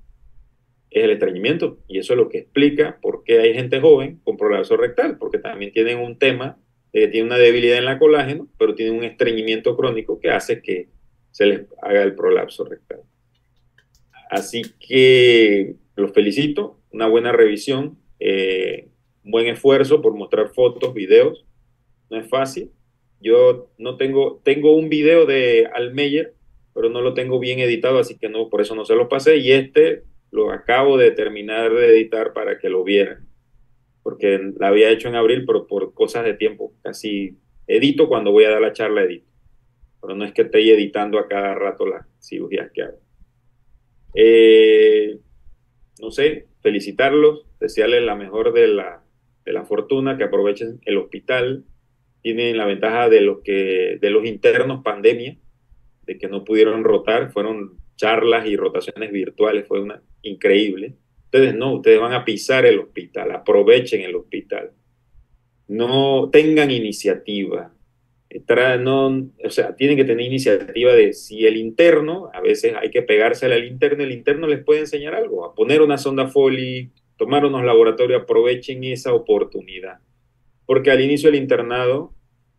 es el estreñimiento, y eso es lo que explica por qué hay gente joven con prolapso rectal, porque también tienen un tema de que tienen una debilidad en la colágeno, pero tienen un estreñimiento crónico que hace que se les haga el prolapso rectal. Así que los felicito, una buena revisión, un buen esfuerzo por mostrar fotos, videos, no es fácil. Yo no tengo un video de Almeyer, pero no lo tengo bien editado, así que no, por eso no se los pasé, y lo acabo de terminar de editar para que lo vieran, porque la había hecho en abril, pero por cosas de tiempo, casi edito cuando voy a dar la charla, edito, pero no es que esté editando a cada rato las cirugías que hago. No sé, felicitarlos, desearles la mejor de la fortuna, que aprovechen el hospital. Tienen la ventaja de los internos pandemia, de que no pudieron rotar, fueron charlas y rotaciones virtuales, fue increíble. Ustedes van a pisar el hospital, aprovechen el hospital, no tengan iniciativa, tienen que tener iniciativa de si el interno, a veces hay que pegársela al interno, el interno les puede enseñar algo, a poner una sonda Foley, tomar unos laboratorios, aprovechen esa oportunidad, porque al inicio del internado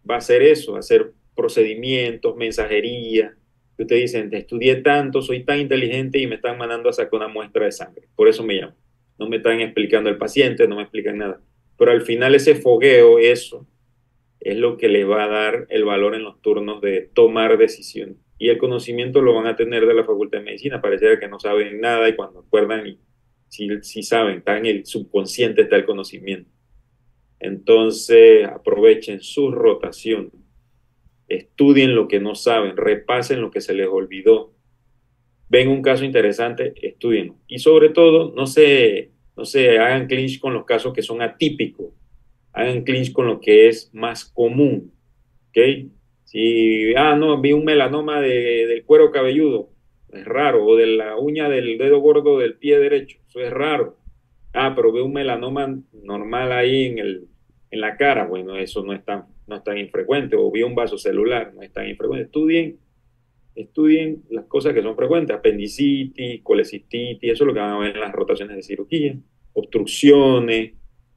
va a ser eso, hacer procedimientos, mensajería, que ustedes dicen, te estudié tanto, soy tan inteligente y me están mandando a sacar una muestra de sangre, por eso me llaman, no me están explicando el paciente, no me explican nada, pero al final ese fogueo, eso, es lo que les va a dar el valor en los turnos de tomar decisiones. Y el conocimiento lo van a tener de la Facultad de Medicina. Pareciera que no saben nada y cuando acuerdan, y si saben, está en el subconsciente, está el conocimiento. Entonces, aprovechen su rotación. Estudien lo que no saben, repasen lo que se les olvidó. Ven un caso interesante, estudien. Y sobre todo, no se hagan clinch con los casos que son atípicos. Hagan clinch con lo que es más común, ¿ok? Si, no, vi un melanoma del cuero cabelludo, es raro, o de la uña del dedo gordo del pie derecho, eso es raro. Pero veo un melanoma normal ahí en la cara, bueno, eso no es tan infrecuente, o vi un vaso celular, no es tan infrecuente. Estudien las cosas que son frecuentes, apendicitis, colecistitis, eso es lo que van a ver en las rotaciones de cirugía, obstrucciones.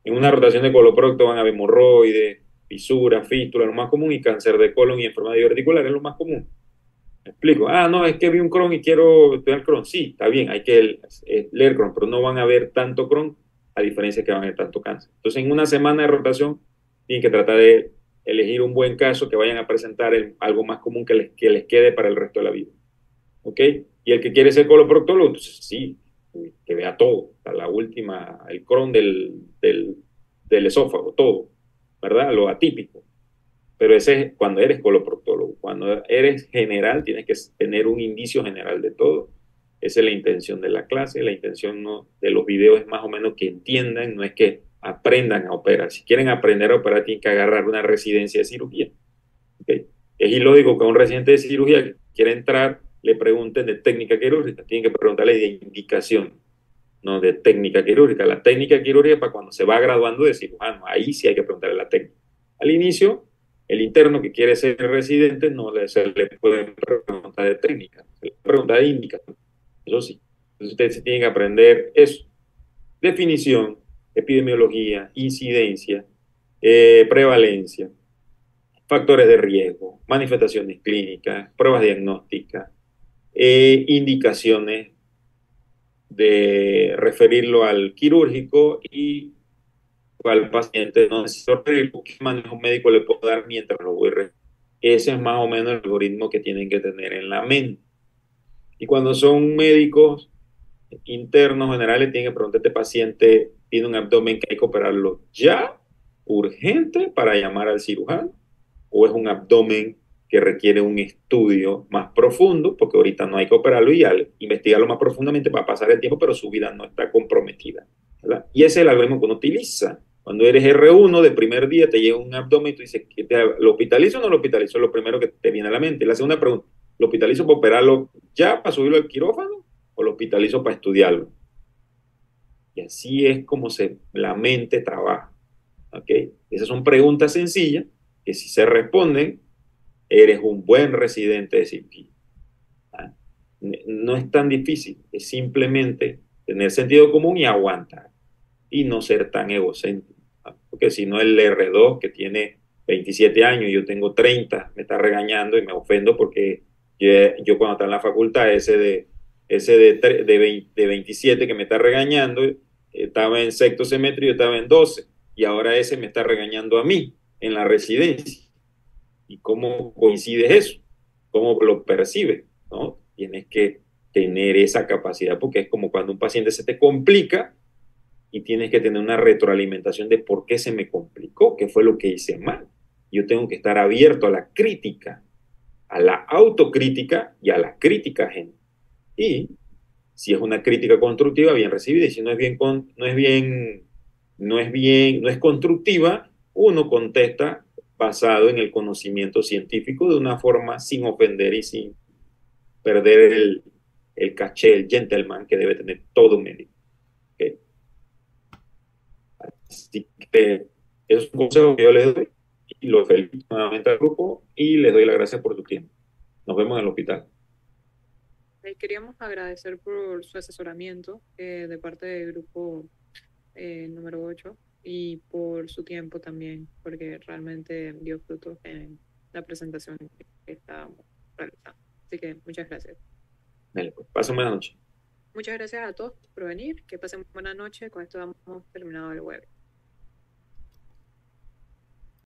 En una rotación de coloprocto van a ver hemorroides, fisuras, fístulas, lo más común, y cáncer de colon y enfermedad diverticular es lo más común. ¿Me explico? No, es que vi un Crohn y quiero estudiar Crohn. Sí, está bien, hay que leer Crohn, pero no van a ver tanto Crohn, a diferencia que van a ver tanto cáncer. Entonces, en una semana de rotación, tienen que tratar de elegir un buen caso que vayan a presentar algo más común que les quede para el resto de la vida. ¿Ok? Y el que quiere ser coloproctólogo, entonces sí, que vea todo, hasta la última, el Crohn del esófago, todo, ¿verdad? Lo atípico. Pero ese es cuando eres coloproctólogo. Cuando eres general, tienes que tener un indicio general de todo. Esa es la intención de la clase. La intención de los videos es más o menos que entiendan, no es que aprendan a operar. Si quieren aprender a operar, tienen que agarrar una residencia de cirugía. ¿Okay? Es ilógico que a un residente de cirugía que quiera entrar le pregunten de técnica quirúrgica. Tienen que preguntarle de indicación, no de técnica quirúrgica. La técnica quirúrgica es para cuando se va graduando de cirujano. Ahí sí hay que preguntarle la técnica. Al inicio, el interno que quiere ser residente no se le puede preguntar de técnica, se le pregunta de indicación. Eso sí. Entonces ustedes tienen que aprender eso. Definición, epidemiología, incidencia, prevalencia, factores de riesgo, manifestaciones clínicas, pruebas diagnósticas, indicaciones de referirlo al quirúrgico y al paciente no necesito referirlo, qué manejo médico le puedo dar mientras lo voy a referir. Ese es más o menos el algoritmo que tienen que tener en la mente. Y cuando son médicos internos generales, tienen que preguntar: este paciente tiene un abdomen que hay que operarlo ya, urgente, para llamar al cirujano, o es un abdomen que requiere un estudio más profundo, porque ahorita no hay que operarlo y al investigarlo más profundamente va a pasar el tiempo, pero su vida no está comprometida, ¿verdad? Y ese es el algoritmo que uno utiliza. Cuando eres R1 de primer día, te llega un abdomen y tú dices: ¿lo hospitalizo o no lo hospitalizo? Es lo primero que te viene a la mente. La segunda pregunta: ¿lo hospitalizo para operarlo ya, para subirlo al quirófano, o lo hospitalizo para estudiarlo? Y así es como la mente trabaja. ¿Okay? Esas son preguntas sencillas que, si se responden, eres un buen residente de cirugía. ¿Ah? No es tan difícil, es simplemente tener sentido común y aguantar y no ser tan egocéntrico. ¿Ah? Porque si no, el R2 que tiene 27 años y yo tengo 30, me está regañando y me ofendo porque yo cuando estaba en la facultad, ese de 27 que me está regañando, estaba en sexto semestre y yo estaba en 12, y ahora ese me está regañando a mí en la residencia. ¿Y cómo coincide eso? ¿Cómo lo percibes? ¿No? Tienes que tener esa capacidad, porque es como cuando un paciente se te complica y tienes que tener una retroalimentación de por qué se me complicó, qué fue lo que hice mal. Yo tengo que estar abierto a la crítica, a la autocrítica y a la crítica ajena. Y si es una crítica constructiva, bien recibida, y si no es constructiva, uno contesta basado en el conocimiento científico de una forma sin ofender y sin perder el caché, el gentleman que debe tener todo médico. ¿Okay? Así que esos son consejos que yo les doy y los felicito nuevamente al grupo y les doy las gracias por tu tiempo. Nos vemos en el hospital. Queríamos agradecer por su asesoramiento de parte del grupo número 8 y por su tiempo también, porque realmente dio frutos en la presentación que estábamos realizando. Así que muchas gracias. Dale, pues, pasen buena noche. Muchas gracias a todos por venir. Que pasen buena noche. Con esto hemos terminado el web.